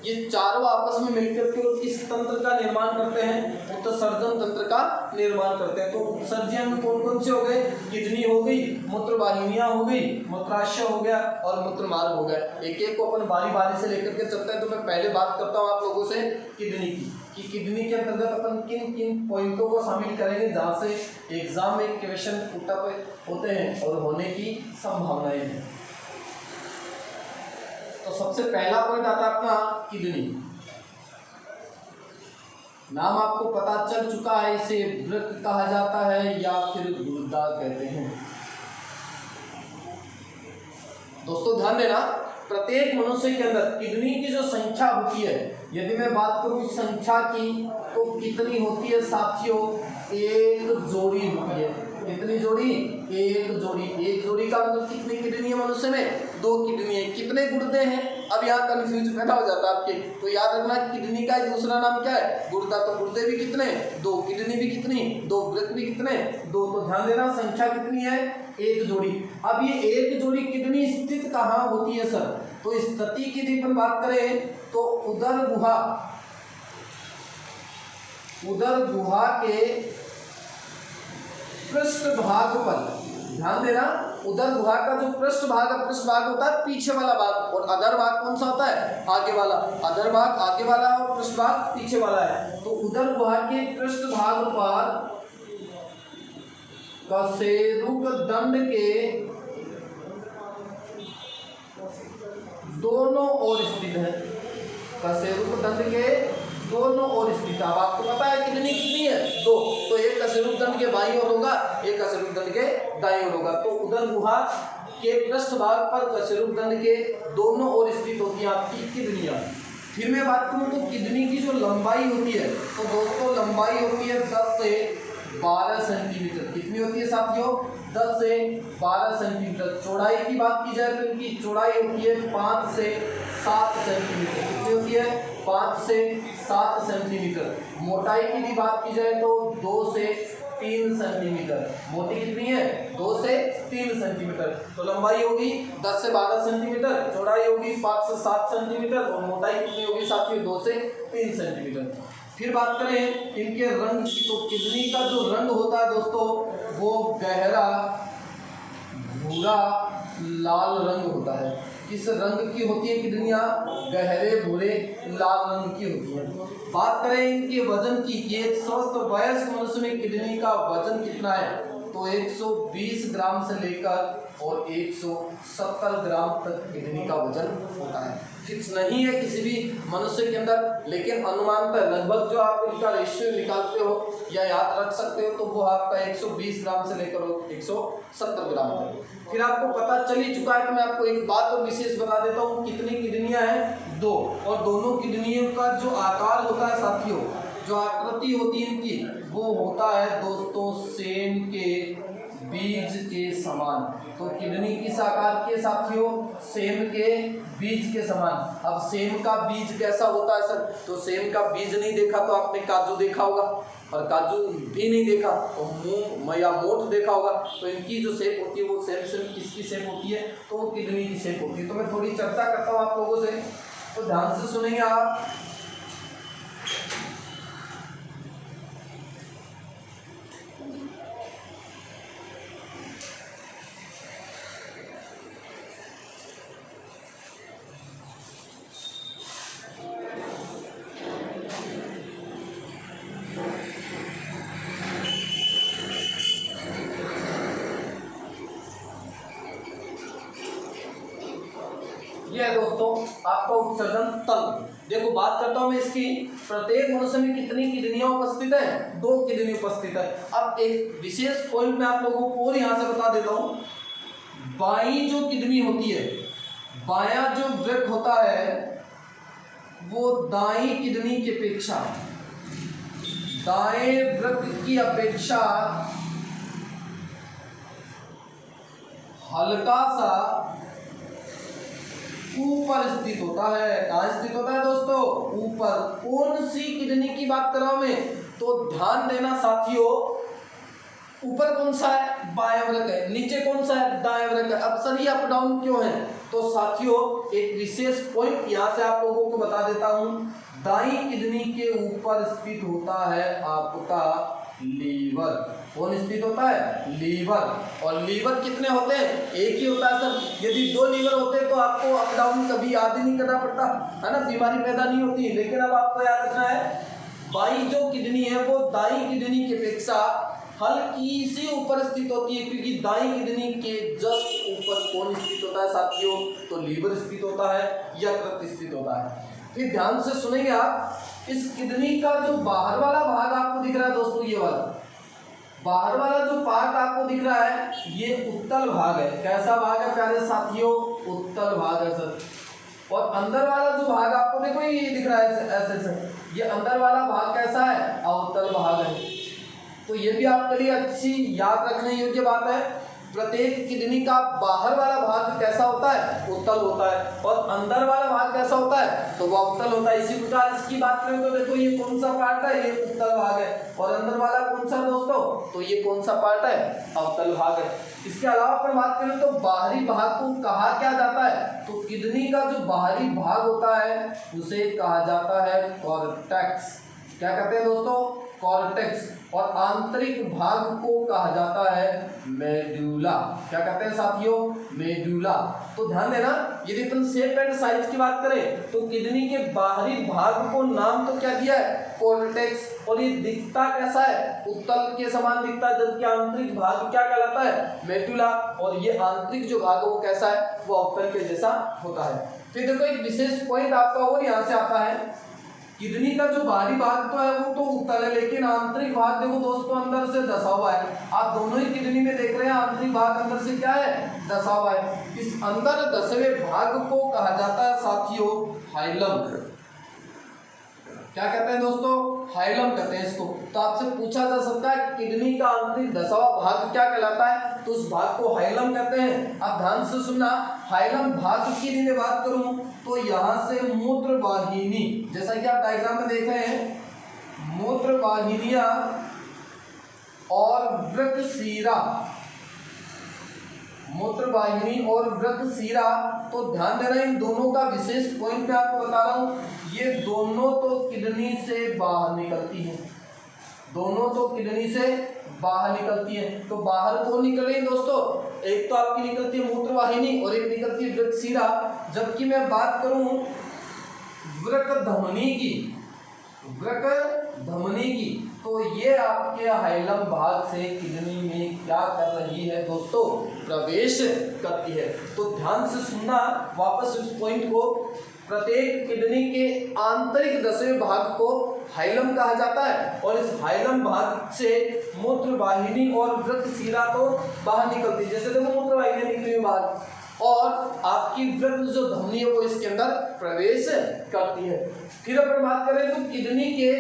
ये चारों आपस में मिलकर के किस तंत्र का निर्माण करते हैं? उत्सर्जन तंत्र का निर्माण करते हैं। तो उत्सर्जी अंग कौन कौन से हो गए? किडनी हो गई, मूत्र वाहिनियां हो गई, मूत्राशय हो गया और मूत्र मार्ग हो गया। एक एक को अपन बारी बारी से लेकर के चलते हैं। तो मैं पहले बात करता हूँ आप लोगों से किडनी की, कि किडनी के अंतर्गत अपन किन किन पॉइंटों को शामिल करेंगे जहां से एग्जाम में क्वेश्चन पुटअप होते हैं और होने की संभावनाएं हैं। तो सबसे पहला पॉइंट आता है अपना किडनी। नाम आपको पता चल चुका है, इसे वृक्क कहा जाता है या फिर गुर्दा कहते हैं। दोस्तों ध्यान देना, प्रत्येक मनुष्य के अंदर किडनी की जो संख्या होती है, यदि मैं बात करूं संख्या की तो कितनी होती है साथियों, एक जोड़ी होती है। कितनी जोड़ी? एक जोड़ी। एक जोड़ी का मतलब कितनी किडनी है मनुष्य में? 2 किडनी है। कितने गुर्दे हैं? अब यहाँ कंफ्यूज पैदा हो जाता है आपके, तो याद रखना किडनी का दूसरा नाम क्या है? गुर्दा। तो गुर्दे भी कितने? 2। किडनी भी कितनी? 2। वृक्क भी कितने? 2। तो ध्यान देना संख्या कितनी है? एक जोड़ी। अब ये एक जोड़ी किडनी स्थित कहाँ होती है सर? तो स्थिति की यदि अपन बात करें तो उदर गुहा के पृष्ठ भाग पर। ध्यान देना, उदर गुहा का जो पृष्ठ भाग होता है पीछे वाला भाग, और अधर भाग कौन सा होता है? आगे वाला। अधर भाग आगे वाला है और पृष्ठ भाग पीछे वाला है। तो उदर गुहा के पृष्ठ भाग पर कशेरुक दंड के दोनों ओर स्थित है। कशेरुक दंड के दोनों ओर स्थित। अब आपको पता है कितनी है? 2। तो एक कशेरुक दंड के बाईं ओर होगा, एक कशेरुक दंड के दाईं ओर होगा। तो उदर गुहा के पृष्ठ भाग पर कशेरुक दंड के दोनों ओर स्थित होती है आपकी किडनियां। फिर मैं बात करूं तो किडनी की जो लंबाई होती है, तो दोस्तों लंबाई होती है 10 से 12 सेंटीमीटर। कितनी होती है साथियों? 10 से 12 सेंटीमीटर। चौड़ाई की बात की जाए तो इनकी चौड़ाई होती है 5 से 7 सेंटीमीटर। कितनी होती है? 5 से 7 सेंटीमीटर। मोटाई की भी बात की जाए तो 2 से 3 सेंटीमीटर। मोटी कितनी है? 2 से 3 सेंटीमीटर। तो लंबाई होगी 10 से 12 सेंटीमीटर, चौड़ाई होगी 5 से 7 सेंटीमीटर और मोटाई कितनी होगी साथियों? 2 से 3 सेंटीमीटर। फिर बात करें इनके रंग की, तो किडनी का जो रंग होता है दोस्तों वो गहरा भूरा लाल रंग होता है। किस रंग की होती है किडनियां? गहरे भूरे लाल रंग की होती है। बात करें इनके वजन की कि एक स्वस्थ वयस्क मनुष्य में किडनी का वजन कितना है, तो 120 ग्राम से लेकर और 170 ग्राम तक किडनी का वजन होता है। फिक्स नहीं है किसी भी मनुष्य के अंदर, लेकिन अनुमानतः लगभग जो आप इनका रेशियो निकालते हो या याद रख सकते हो तो वो आपका 120 ग्राम से लेकर 170 ग्राम तक। फिर आपको पता चल ही चुका है कि मैं आपको एक बात और विशेष बता देता हूँ, कितनी किडनियां हैं? 2। और दोनों किडनियों का जो आकार होता है साथियों, जो आकृति होती है इनकी, वो होता है दोस्तों सेम के बीज के समान। तो किडनी किस आकार के साथियों? सेम के बीज के समान। अब सेम का बीज कैसा होता है सर? तो सेम का बीज नहीं देखा तो आपने काजू देखा होगा, और काजू भी नहीं देखा तो मूंग या मोठ देखा होगा। तो इनकी जो शेप होती है वो सेम किसकी शेप होती है? तो वो किडनी की शेप होती है। तो मैं थोड़ी चर्चा करता हूँ आप लोगों से, तो ध्यान से सुनेंगे आप। ये है दोस्तों आपका उत्सर्जन तंत्र। देखो बात करता हूं मैं इसकी, प्रत्येक मनुष्य में कितनी किडनियां उपस्थित है? 2 किडनी उपस्थित है। अब एक विशेष पॉइंट मैं आप लोगों को और यहां से बता देता हूं, बाईं जो किडनी होती है, बायां जो वृक्क होता है वो दाईं किडनी की अपेक्षा, दाएं वृक्क की अपेक्षा हल्का सा ऊपर स्थित होता है। कहाँ स्थित होता है दोस्तों? ऊपर। कौन सी किडनी की बात कर रहा हूं मैं? तो ध्यान देना साथियों, ऊपर कौन सा है? बायां वृक्क है। नीचे कौन सा है? दायां वृक्क है। अब सर ये अप डाउन क्यों है? तो साथियों एक विशेष पॉइंट यहां से आप लोगों को बता देता हूं, दाईं किडनी के ऊपर स्थित होता है आपका लीवर। कौन स्थित होता है? लीवर। और लीवर कितने होते हैं? एक ही होता है सर। यदि 2 लीवर होते हैं तो आपको अप डाउन कभी याद ही नहीं करना पड़ता है ना, बीमारी पैदा नहीं होती। लेकिन अब आपको याद रखना है बाई जो किडनी है वो दाई किडनी की अपेक्षा हल्की सी ऊपर स्थित होती है, क्योंकि दाई किडनी के जस्ट ऊपर कौन स्थित होता है साथियों? तो लीवर स्थित होता है, यकृत स्थित होता है। फिर ध्यान से सुनेंगे आप, इस किडनी का जो बाहर वाला भाग आपको दिख रहा है दोस्तों, ये वाला बाहर वाला जो पार्ट आपको दिख रहा है ये उत्तल भाग है। कैसा भाग है प्यारे साथियों? उत्तल भाग है सर। और अंदर वाला जो भाग आपको देखो ये दिख रहा है ऐसे ऐसे, ये अंदर वाला भाग कैसा है? अवतल भाग है। तो ये भी आपके लिए अच्छी याद रखने योग्य बात है। प्रत्येक किडनी का बाहर वाला भाग कैसा होता है? उत्तल होता है। और अंदर वाला भाग कैसा होता है? तो वह अवतल होता है। इसी प्रकार इसकी बात करें तो देखो ये कौन सा पार्ट है? ये उत्तल भाग है। और अंदर वाला कौन सा दोस्तों? तो ये कौन सा पार्ट है? अवतल भाग है। इसके अलावा अपन बात करें तो बाहरी भाग को कहा क्या जाता है? तो किडनी का जो बाहरी भाग होता है उसे कहा जाता है कॉर्टेक्स। क्या कहते हैं दोस्तों? कॉर्टेक्स। और आंतरिक भाग को कहा जाता है मेडुला। क्या कहते हैं साथियों? मेडुला। तो ध्यान देना, यदि अपन शेप एंड साइज की बात करें तो किडनी के बाहरी भाग को नाम तो क्या दिया है? कॉर्टेक्स। और ये दिखता कैसा है? उत्तल के समान दिखता है, जबकि आंतरिक भाग क्या कहलाता है? मेडुला। और ये आंतरिक जो भाग है वो कैसा है? वो अवतल के जैसा होता है। फिर देखो एक विशेष पॉइंट आपका और यहाँ से आता है, किडनी का जो बाहरी भाग तो है वो तो उत्तल है, लेकिन आंतरिक भाग देखो दोस्तों अंदर से धंसा हुआ है। आप दोनों ही किडनी में देख रहे हैं आंतरिक भाग अंदर से क्या है? धंसा हुआ है। इस अंदर धंसे हुए भाग को कहा जाता है साथियों हाइलम। क्या कहते हैं दोस्तों? हाइलम कहते हैं इसको। तो आपसे पूछा जा सकता है किडनी का आंतरिक धंसा हुआ भाग क्या कहलाता है? तो उस भाग को हाइलम कहते हैं। आप ध्यान से सुनना, हाइलम भाग की यदि मैं बात करूं तो यहाँ से मूत्र वाहिनी, जैसा कि आप डायग्राम में देख रहे हैं, मूत्र वाहिनियां और वृक्कशिरा, मूत्र वाहिनी और वृक्कशिरा। तो ध्यान देना, इन दोनों का विशेष पॉइंट मैं आपको बता रहा हूं, ये दोनों तो किडनी से बाहर निकलती हैं। दोनों तो किडनी से बाहर निकलती है। तो बाहर कौन निकल रही है दोस्तों? एक तो आपकी निकलती है मूत्र वाहिनी और एक निकलती है वृक्कशिरा। जबकि मैं बात करूं वृक्क धमनी की, वृक्क धमनी की, तो ये आपके हाइलम भाग से किडनी में क्या कर रही है दोस्तों? प्रवेश करती है। तो ध्यान से सुनना वापस इस पॉइंट को, प्रत्येक किडनी के आंतरिक धंसे भाग को हाइलम कहा जाता है। और इस हाइलम भाग से मूत्र वाहिनी और वृक्कशिरा तो बाहर निकलती है। जैसे देखो मूत्र वाहिनी निकली बाहर, और आपकी वृक्क जो धमनी है वो इसके अंदर प्रवेश करती है। फिर अपन बात करें तो किडनी के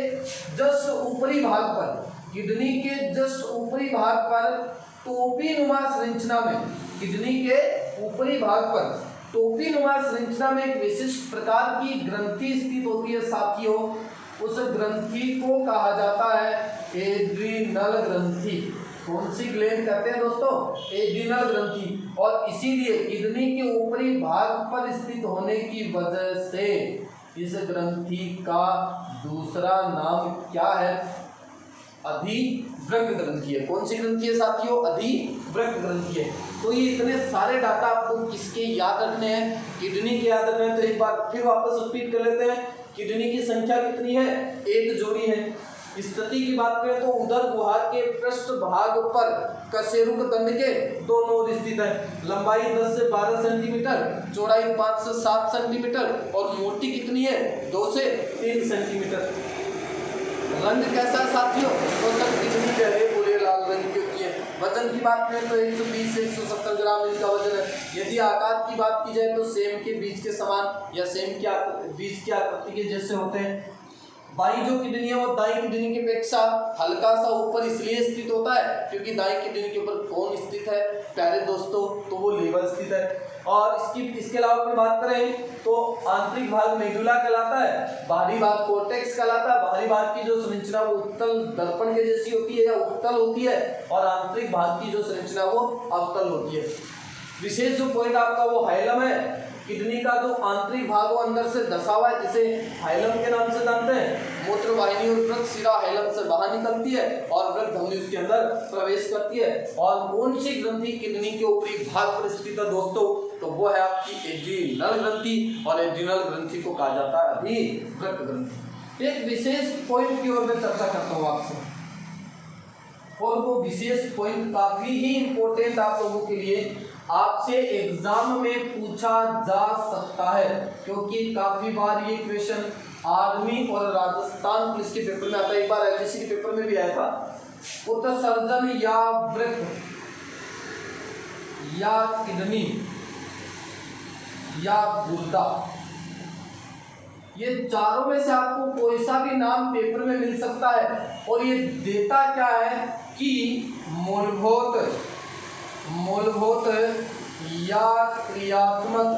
जस्ट ऊपरी भाग पर, किडनी के जस्ट ऊपरी भाग पर टोपी नुमा संरचना में, किडनी के ऊपरी भाग पर टोपी नुमा संरचना में एक विशिष्ट प्रकार की ग्रंथि स्थित होती है साथियों। उस ग्रंथि को कहा जाता है एड्रीनल ग्रंथि। कौन सी ग्लैंड कहते हैं दोस्तों? एड्रीनल ग्रंथि। और इसीलिए किडनी के ऊपरी भाग पर स्थित होने की वजह से इस ग्रंथि का दूसरा नाम क्या है? अधिवृक्क ग्रंथि है। कौन सी ग्रंथि है साथियों? अधिवृक्क ग्रंथि है। तो ये इतने सारे डाटा आपको किसके याद रखने हैं? किडनी के याद रखने हैं। तो एक बार फिर वापस रिपीट कर लेते हैं, किडनी की संख्या कितनी है? एक जोड़ी है। स्थिति की बात करें तो उदर गुहा के पृष्ठ भाग पर कशेरुक दंड के दो नोड स्थित है। लंबाई 10 से 12 सेंटीमीटर, चौड़ाई 5 से 7 सेंटीमीटर और मोटी कितनी है? 2 से 3 सेंटीमीटर। रंग कैसा है साथियों? तो सर किडनी गहरे भूरे लाल रंग की होती है। वजन की बात करें तो 120 से 170 ग्राम इनका वजन है। यदि आकार की बात की जाए तो सेम के बीज के समान या सेम के बीज की आकृति के जैसे होते हैं। बाई जो किडनी है वो दाई किडनी की अपेक्षा हल्का सा ऊपर इसलिए स्थित होता है क्योंकि दाई किडनी के ऊपर कौन स्थित है प्यारे दोस्तों? तो वो लीवर स्थित है। और इसके अलावा अगर बात करें तो आंतरिक भाग मेडुला कहलाता है, बाहरी भाग कॉर्टेक्स कहलाता है। बाहरी भाग की जो संरचना वो उत्तल दर्पण के जैसी होती है या उत्तल होती है, और आंतरिक भाग की जो संरचना वो अवतल होती है। विशेष जो पॉइंट आपका वो हाइलम है। किडनी का जो आंतरिक भाग वो अंदर से धंसा हुआ है, जिसे हाइलम के नाम से जानते हैं। मूत्र वाहिनी और वृक्कशिरा हाइलम से बाहर निकलती है और वृक्क धमनी उसके अंदर प्रवेश करती है। और कौन सी ग्रंथि किडनी के ऊपरी भाग पर स्थित है दोस्तों? तो वो है आपकी एड्रिनल ग्रंथि, और एड्रिनल ग्रंथि को कहा जाता है अधिवृक्क ग्रंथि। एक विशेष पॉइंट की ओर मैं चर्चा करता हूँ आपसे, और वो विशेष पॉइंट काफी ही इंपॉर्टेंट आप लोगों के लिए, आपसे एग्जाम में पूछा जा सकता है, क्योंकि काफी बार ये क्वेश्चन आर्मी और राजस्थान पुलिस के पेपर में आता है। एक बार एलडीसी के पेपर में भी आया था। उत्सर्जन या वृक्क या किडनी या गुर्दा, ये चारों में से आपको कोई सा भी नाम पेपर में मिल सकता है, और ये देता क्या है कि मूलभूत या क्रियात्मक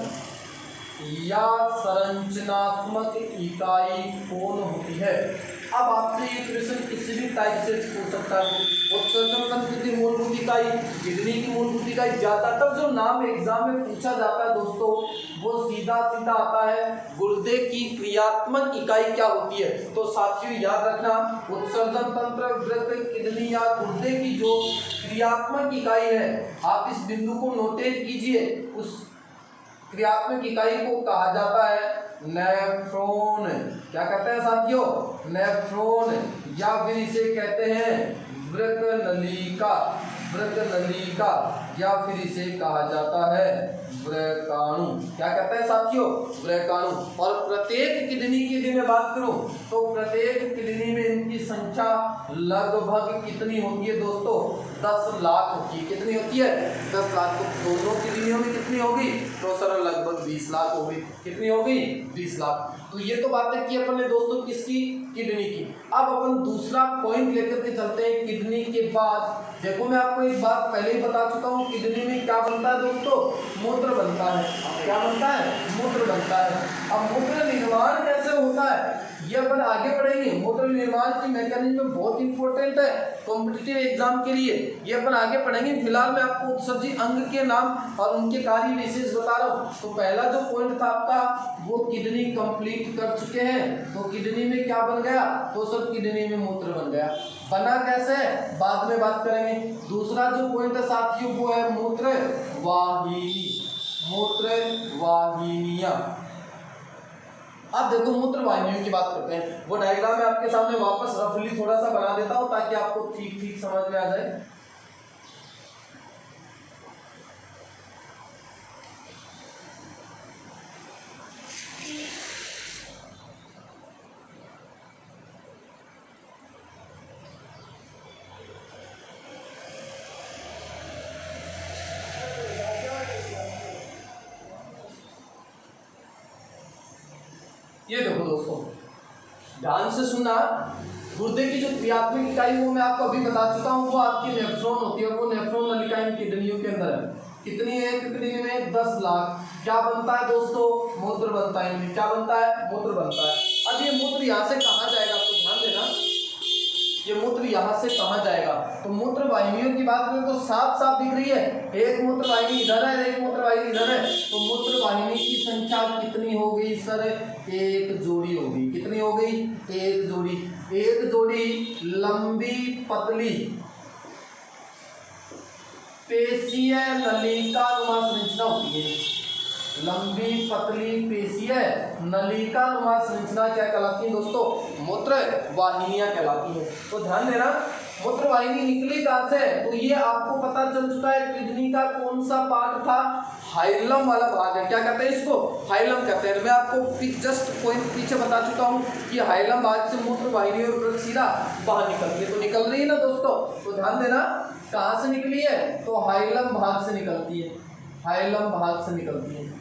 या संरचनात्मक इकाई कौन होती है। अब आपसे ये क्वेश्चन किसी भी टाइप से पूछ सकता है। उत्सर्जन तंत्र की मूलभूत इकाई, किडनी की मूलभूत इकाई, ज्यादातर जो नाम एग्जाम में पूछा जाता है दोस्तों वो सीधा सीधा आता है गुर्दे की क्रियात्मक इकाई क्या होती है। तो साथियों याद रखना, उत्सर्जन तंत्र, वृक्क, किडनी या गुर्दे की जो क्रियात्मक इकाई है, आप इस बिंदु को नोटेट कीजिए, उस क्रियात्मक इकाई को कहा जाता है नेफ्रॉन। क्या कहते हैं साथियों? नेफ्रॉन, या फिर इसे कहते हैं वृक्क नलिका, या फिर इसे कहा जाता है वृक्काणु। क्या कहते हैं साथियों? वृक्काणु। और प्रत्येक किडनी की यदि मैं बात करूं तो प्रत्येक किडनी में इनकी संख्या लगभग कितनी होती है दोस्तों? 10 लाख होती है। कितनी होती है? 10 लाख। तो दोनों किडनियों में कितनी होगी? तो सर लगभग 20 लाख होगी। कितनी होगी? 20 लाख। तो ये तो बातें की अपन ने दोस्तों किसकी? किडनी की। अब अपन दूसरा पॉइंट लेकर के चलते हैं। किडनी के बाद देखो, मैं आपको एक बात पहले ही बता चुका हूँ, किडनी में क्या बनता है दोस्तों? मूत्र बनता है। क्या बनता है? मूत्र बनता है। अब मूत्र निर्माण कैसे होता है ये अपन आगे बढ़ेंगे। मूत्र निर्माण की मैकेनिज्म बहुत इंपॉर्टेंट है कॉम्पिटिटिव एग्जाम के लिए, ये अपन आगे पढ़ेंगे। फिलहाल मैं आपको उत्सर्जी अंग के नाम और उनके कार्य विशेष बता रहा हूँ। तो पहला जो पॉइंट था आपका, वो किडनी कंप्लीट कर चुके हैं। तो किडनी में क्या बन गया? तो सर किडनी में मूत्र बन गया। बना कैसे? बाद में बात करेंगे। दूसरा जो पॉइंट है साथियों वो है मूत्र वाहिनी, मूत्र वाहिनियां। अब देखो मूत्र वाहिनियों की बात करते हैं। वो डायग्राम मैं आपके सामने वापस रफली थोड़ा सा बना देता हूं ताकि आपको ठीक ठीक समझ में आ जाए। ये देखो दोस्तों, ध्यान से सुनना। गुर्दे की जो क्रियात्मक इकाई वो मैं आपको अभी बता चुका हूँ, वो आपकी नेफ्रॉन होती है। वो नेफ्रॉन नलिका इन किडनियों के अंदर है। कितनी है किडनी में? 10 लाख। क्या बनता है दोस्तों? मूत्र बनता है। इनमें क्या बनता है? मूत्र बनता है। अब ये मूत्र यहाँ से कहाँ जाएगा? आपको ध्यान देना, ये मूत्र यहाँ से कहाँ जाएगा? तो मूत्र वाहिनियों की बात करें तो साफ साफ दिख रही है। एक मूत्र वाहिनी इधर है, एक मूत्र वाहिनी इधर है। तो मूत्र वाहिनी की संख्या कितनी हो गई सर? एक जोड़ी हो गई। कितनी हो गई? एक जोड़ी। एक जोड़ी लंबी पतली पेशीय नलिकानुमा संरचना होती है। लंबी पतली पेशीय नलिकानुमा संरचना क्या कहलाती है दोस्तों? मूत्र वाहिनियां कहलाती है। तो ध्यान देना, मूत्र वाहिनी निकली कहां से? तो ये आपको पता चल चुका है किडनी का कौन सा पार्ट था? हाइलम वाला भाग है। क्या कहते हैं इसको? हाइलम कहते हैं। मैं आपको जस्ट पॉइंट पीछे बता चुका हूँ कि हाइलम भाग से मूत्र वाहिनी और वृक्कशिरा बाहर निकलती है। तो निकल रही है ना दोस्तों? तो ध्यान देना, कहाँ से निकली है? तो हाइलम भाग से निकलती है। हाइलम भाग से निकलती है।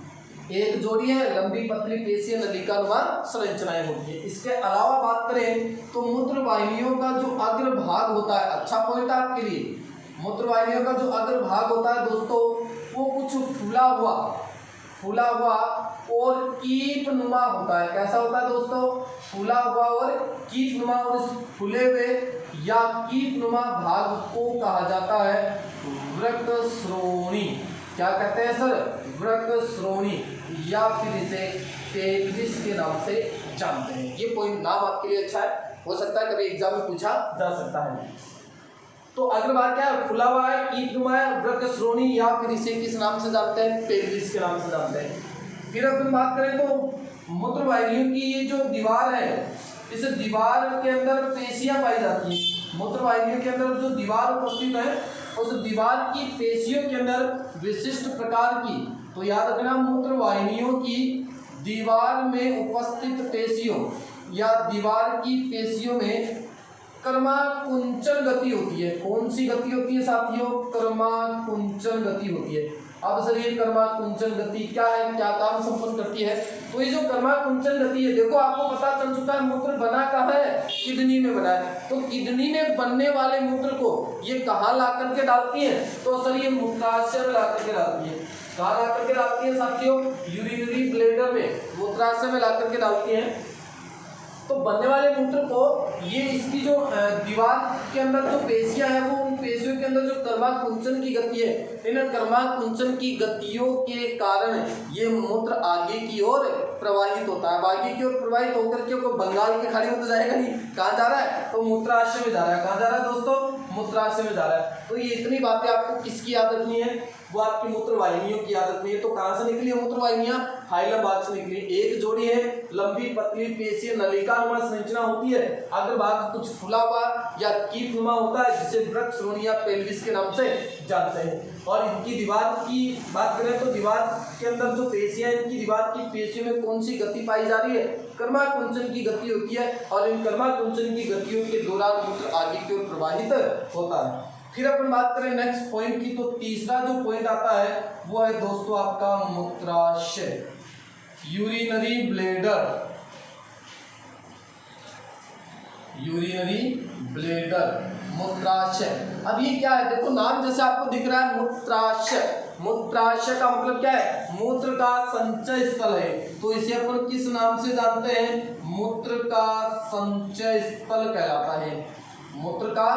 एक जोड़ी है लंबी पतली पेशीय नलिकानुमा संरचनाएं होती है। इसके अलावा बात करें तो मूत्र वाहिनियों का जो अग्र भाग होता है, अच्छा पॉइंट है आपके लिए, मूत्र वाहिनियों का जो अग्र भाग होता है दोस्तों वो कुछ फूला हुआ और कीपनुमा होता है। कैसा होता है दोस्तों? फूला हुआ और कीपनुमा। और इस फूले हुए या कीपनुमा भाग को कहा जाता है वृक्कश्रोणी। क्या कहते हैं सर? वृक्कश्रोणी, या फिर इसे पेक्रिस के नाम से जानते हैं। ये पॉइंट नाम आपके लिए अच्छा है, हो सकता है कभी एग्जाम में पूछा जा सकता है। तो अगली बात क्या है, फुला हुआ है, कीटनुमा है, वृक्क श्रोणी, या फिर इसे किस नाम से जानते हैं, पेल्विस के नाम से जानते हैं। फिर अपन बात करें तो मूत्रवाहिनियों की ये जो दीवार है, इस दीवार के अंदर पेशियां पाई जाती हैं। मूत्रवाहिनियों के अंदर जो दीवार उपस्थित है, उस दीवार की पेशियों के अंदर विशिष्ट प्रकार की, तो याद रखना, मूत्रवाहिनियों की दीवार में उपस्थित पेशियों या दीवार की पेशियों में कर्माकुंचन गति होती है। कौन सी गति होती है साथियों, कर्माकुंचन गति होती है। अब सर ये कर्माकुंचन गति क्या है, क्या काम संपन्न करती है, तो ये जो कर्माकुंचन गति है, देखो आपको पता चल चुका है मूत्र बना कहाँ है, किडनी में बना है। तो किडनी में बनने वाले मूत्र को ये कहाँ ला करके डालती है, तो सर ये मूत्राशय में ला करके डालती है। कहाँ ला करके डालती है साथियों, यूरिनरी ब्लैडर में, मूत्राशय में ला करके डालती है। तो बनने वाले मूत्र को ये इसकी जो दीवार के अंदर जो पेशियां है, वो उन पेशियों के अंदर जो कर्माकुंचन की गति है, इन कर्माकुंचन की गतियों के कारण ये मूत्र आगे की ओर प्रवाहित होता है। आगे की ओर प्रवाहित होकर के कोई बंगाल की खाड़ी में तो जाएगा नहीं, कहाँ जा रहा है, तो मूत्राशय में जा रहा है। कहाँ जा रहा है दोस्तों, मूत्राशय में जा रहा है। तो ये इतनी बातें आपको किसकी याद रखनी है, वो आपकी मूत्रवाहिनियों की याद रखनी है। तो कहाँ से निकली है मूत्रवाहिनियां, हाइलम भाग से निकली। एक जोड़ी है, लंबी पतली पेशीय नलिकानुमा संरचना होती है, अग्र भाग कुछ फुला हुआ या कीटनुमा होता है, जिसे वृक्क श्रोणी या पेल्विस के नाम से जानते हैं। और इनकी दीवार की बात करें तो दीवार के अंदर जो पेशियां, इनकी दीवार की पेशियों में कौन सी गति पाई जा रही है, कर्माकुंचन की गति होती है। और इन कर्माकुंचन की गतियों के दौरान मूत्र आगे की ओर प्रवाहित होता है। फिर अपन बात करें नेक्स्ट पॉइंट की, तो तीसरा जो पॉइंट आता है वो है दोस्तों आपका मूत्राशय, यूरिनरी ब्लैडर। यूरिनरी ब्लैडर, मूत्राशय। अब ये क्या है, देखो नाम जैसे आपको दिख रहा है मूत्राशय। मूत्राशय का मतलब क्या है, मूत्र का संचय स्थल है। तो इसे अपन किस नाम से जानते हैं, मूत्र का संचय स्थल कहलाता है। मूत्र का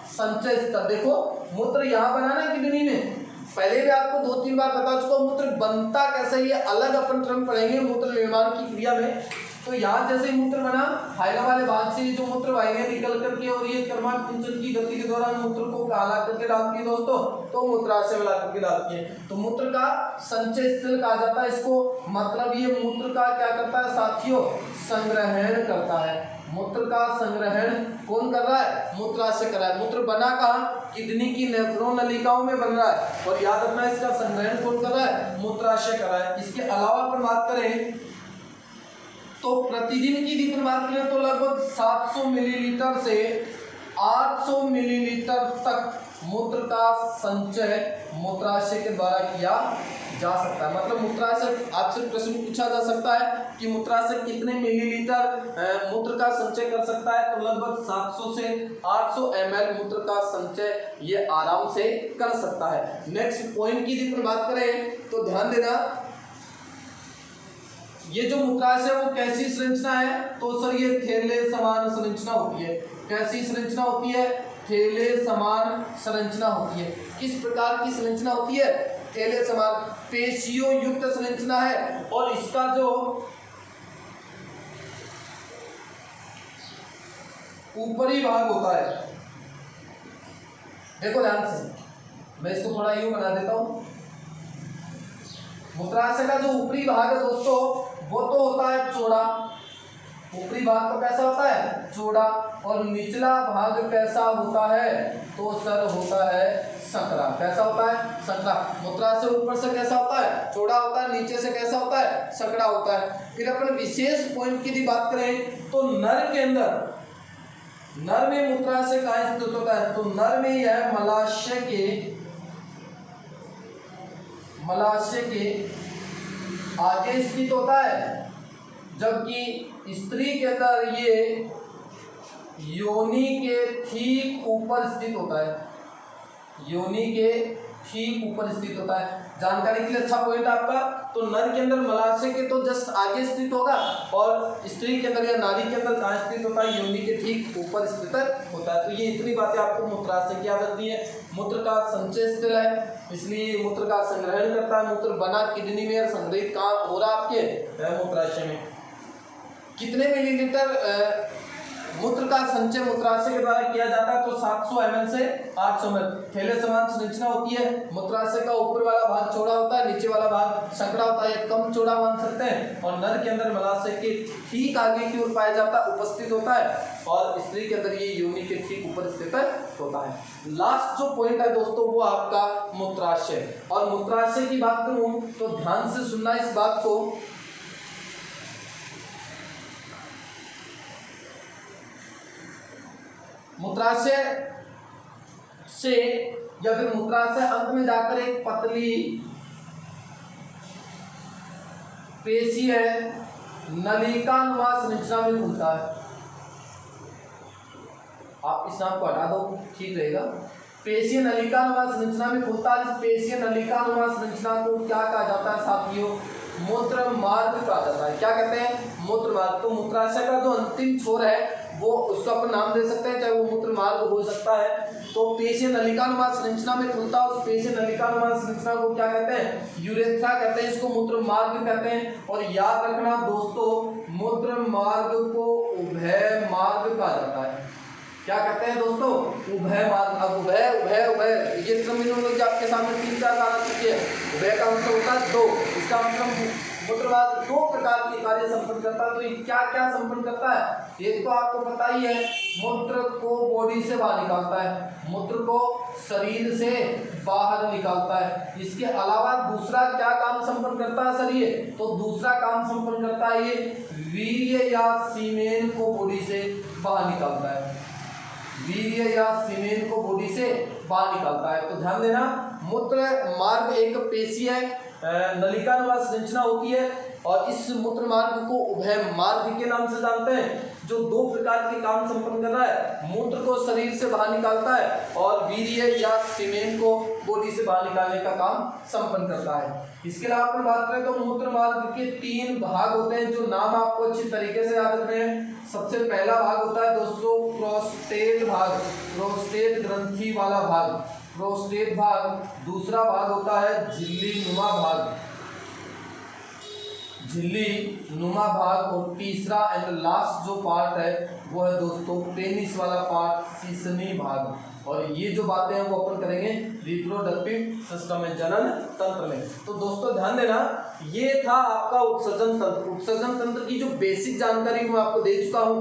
संचय स्थल, देखो मूत्र यहाँ बना ना किडनी में, पहले भी आपको 2-3 बार बता चुका हूं मूत्र बनता कैसे, ये अलग अपन टर्म पढ़ेंगे मूत्र निर्माण की क्रिया में। तो यहाँ जैसे ही मूत्र बना, हाइला वाले भाग से जो मूत्र वाहिनियां निकल करके और ये कर्माकुंचन की गति के दौरान मूत्र को कहाँ ला करके डालती है दोस्तों, तो मूत्राशय में ला करके डालती है। तो मूत्र का संचय स्थल कहा जाता है इसको। मतलब ये मूत्र का क्या करता है साथियों, संग्रहण करता है। मूत्र का संग्रहण कौन कर रहा है, मूत्राशय कर रहा है। मूत्र बना कहाँ, किडनी की नेफ्रोन नलिकाओं में बन रहा है। और याद रखना इसका संग्रहण कौन कर रहा है, मूत्राशय कर रहा है। इसके अलावा अपन बात करें तो प्रतिदिन की यदि बात करें तो लगभग 700 मिलीलीटर से 800 मिलीलीटर तक मूत्र का संचय मूत्राशय के द्वारा किया जा सकता है। मतलब मूत्राशय, आपसे प्रश्न पूछा जा सकता है कि मूत्राशय कितने मिलीलीटर मूत्र का संचय कर सकता है, तो लगभग 700 से 800 ml मूत्र का संचय ये आराम से कर सकता है। नेक्स्ट पॉइंट की यदि बात करें तो ध्यान देना, ये जो मूत्राशय वो कैसी संरचना है, तो सर ये थैले समान संरचना होती है। कैसी संरचना होती है, थैले समान संरचना होती है। किस प्रकार की संरचना होती है, थैले समान पेशियों युक्त संरचना है। और इसका जो ऊपरी भाग होता है, देखो ध्यान से, मैं इसको थोड़ा यूं बना देता हूं। मूत्राशय का जो ऊपरी भाग है दोस्तों, वो तो होता है चौड़ा। ऊपरी भाग तो कैसा होता है, चौड़ा। और निचला भाग कैसा होता है, तो सर होता है संकरा। कैसा होता है, संकरा। मूत्राशय ऊपर से कैसा होता है, चौड़ा होता है, नीचे से कैसा होता है, संकरा होता है। फिर अपन विशेष पॉइंट की यदि बात करें तो नर के अंदर, नर में मूत्राशय कहाँ स्थित होता है, तो नर में यह मलाशय के आगे स्थित होता है, जबकि स्त्री के अंदर ये योनि के ठीक ऊपर स्थित होता है। योनि के ठीक ऊपर स्थित होता है। जानकारी के लिए अच्छा पॉइंट आपका, तो नर के अंदर मलाशय के तो जस्ट आगे स्थित होगा, और स्त्री के अंदर या नारी के अंदर कहाँ स्थित होता है, योनि के ठीक ऊपर स्थित होता है। तो ये इतनी बातें आपको मूत्राशय की याद रखनी है। मूत्र का संचय स्थल है, इसलिए मूत्र का संग्रहण करता है। मूत्र बना किडनी में और संग्रहित कहाँ हो रहा है, आपके मूत्राशय में। कितने मिलीलीटर मूत्र का संचय मूत्राशय के द्वारा किया जाता है? तो 700 ml से 800 ml। थैले समान संरचना होती है। मूत्राशय का ऊपर वाला भाग चौड़ा होता है, नीचे वाला भाग संकरा होता है, कम चौड़ा मान सकते हैं। और नर के अंदर मलाशय के ठीक आगे की ओर पाया जाता है, उपस्थित होता है। और स्त्री के अंदर ये योनि के ठीक ऊपर स्थित होता है। लास्ट जो पॉइंट है दोस्तों वो आपका मूत्राशय। और मूत्राशय की बात करूं तो ध्यान से सुनना इस बात को। मूत्राशय से या फिर मूत्राशय अंत में जाकर एक पतली पेशीय नलिकानुमा संरचना में खुलता है। आप इस नाम को हटा दो, ठीक रहेगा। पेशीय नलिकानुमा संरचना में खुलता है। इस पेशीय नलिकानुमा संरचना को क्या कहा जाता है साथियों? मूत्र मार्ग कहा जाता है। क्या कहते हैं? मूत्र मार्ग। तो मूत्राशय का जो अंतिम छोर है वो उसका अपन नाम दे सकते हैं, चाहे वो मूत्र मार्ग हो सकता है। तो पेशीय नलिकानुमा संरचना में खुलता है। उस पेशीय नलिकानुमा संरचना को क्या कहते हैं? यूरेथ्रा कहते हैं। इसको मूत्र मार्ग कहते हैं। और याद रखना दोस्तों, मूत्र मार्ग को उभय मार्ग कहा जाता है। क्या कहते हैं दोस्तों? उभय मार्ग। अब उभय ये टर्मिनोलॉजी आपके सामने 3-4 बार आ चुकी है। उभय का मतलब होता है दो। इसका मतलब मूत्र मार्ग दो प्रकार के कार्य संपन्न करता है। तो ये क्या क्या संपन्न करता है? एक तो आपको पता ही है, मूत्र को बॉडी से बाहर निकालता है, मूत्र को शरीर से बाहर निकालता है। इसके अलावा दूसरा क्या काम संपन्न करता है शरीर? तो दूसरा काम संपन्न करता है ये वीर्य या सीमेन को बॉडी से बाहर निकालता है। वीर्य या सीमेन को बॉडी से बाहर निकालता है। तो ध्यान देना, मूत्र मार्ग एक पेशीय नलिकानुमा संरचना होती है। और इस मूत्र मार्ग को उभय मार्ग के नाम से जानते हैं, जो दो प्रकार के काम संपन्न कर रहा है। मूत्र को शरीर से बाहर निकालता है और वीर्य या सीमेन को बॉडी से बाहर निकालने का काम संपन्न करता है। इसके अलावा अपन बात करें तो मूत्र मार्ग के 3 भाग होते हैं, जो नाम आपको अच्छी तरीके से याद रखने हैं। सबसे पहला भाग होता है दोस्तों प्रोस्टेट भाग, प्रोस्टेट ग्रंथि वाला भाग, प्रोस्टेट भाग। दूसरा भाग होता है झिल्ली नुमा भाग, झिल्ली नुमा भाग। और तीसरा एंड लास्ट जो पार्ट है वो है दोस्तों पेनिस वाला पार्ट, सीसनी भाग। और ये जो बातें हैं वो अपन करेंगे रिप्रोडक्टिव सिस्टम में, जनन तंत्र में। तो दोस्तों ध्यान देना, ये था आपका उत्सर्जन तंत्र। उत्सर्जन तंत्र की जो बेसिक जानकारी मैं आपको दे चुका हूँ।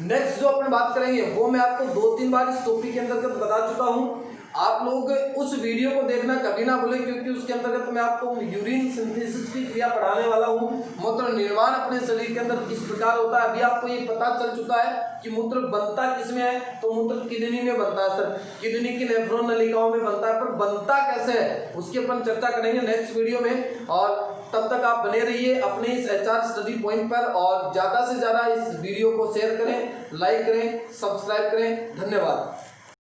नेक्स्ट जो अपन बात करेंगे वो मैं आपको 2-3 बार इस टॉपिक के अंतर्गत बता चुका हूँ। आप लोग उस वीडियो को देखना कभी ना भूलें, क्योंकि उसके अंतर्गत मैं आपको यूरिन सिंथेसिस की क्रिया पढ़ाने वाला हूँ। मूत्र निर्माण अपने शरीर के अंदर किस प्रकार होता है, अभी आपको ये पता चल चुका है कि मूत्र बनता किसमें है। तो मूत्र किडनी में बनता है सर, किडनी की नेफ्रॉन नलिकाओं में बनता है, पर बनता कैसे है उसकी अपन चर्चा करेंगे नेक्स्ट वीडियो में। और तब तक आप बने रहिए अपने इस HR स्टडी पॉइंट पर, और ज़्यादा से ज़्यादा इस वीडियो को शेयर करें, लाइक करें, सब्सक्राइब करें। धन्यवाद।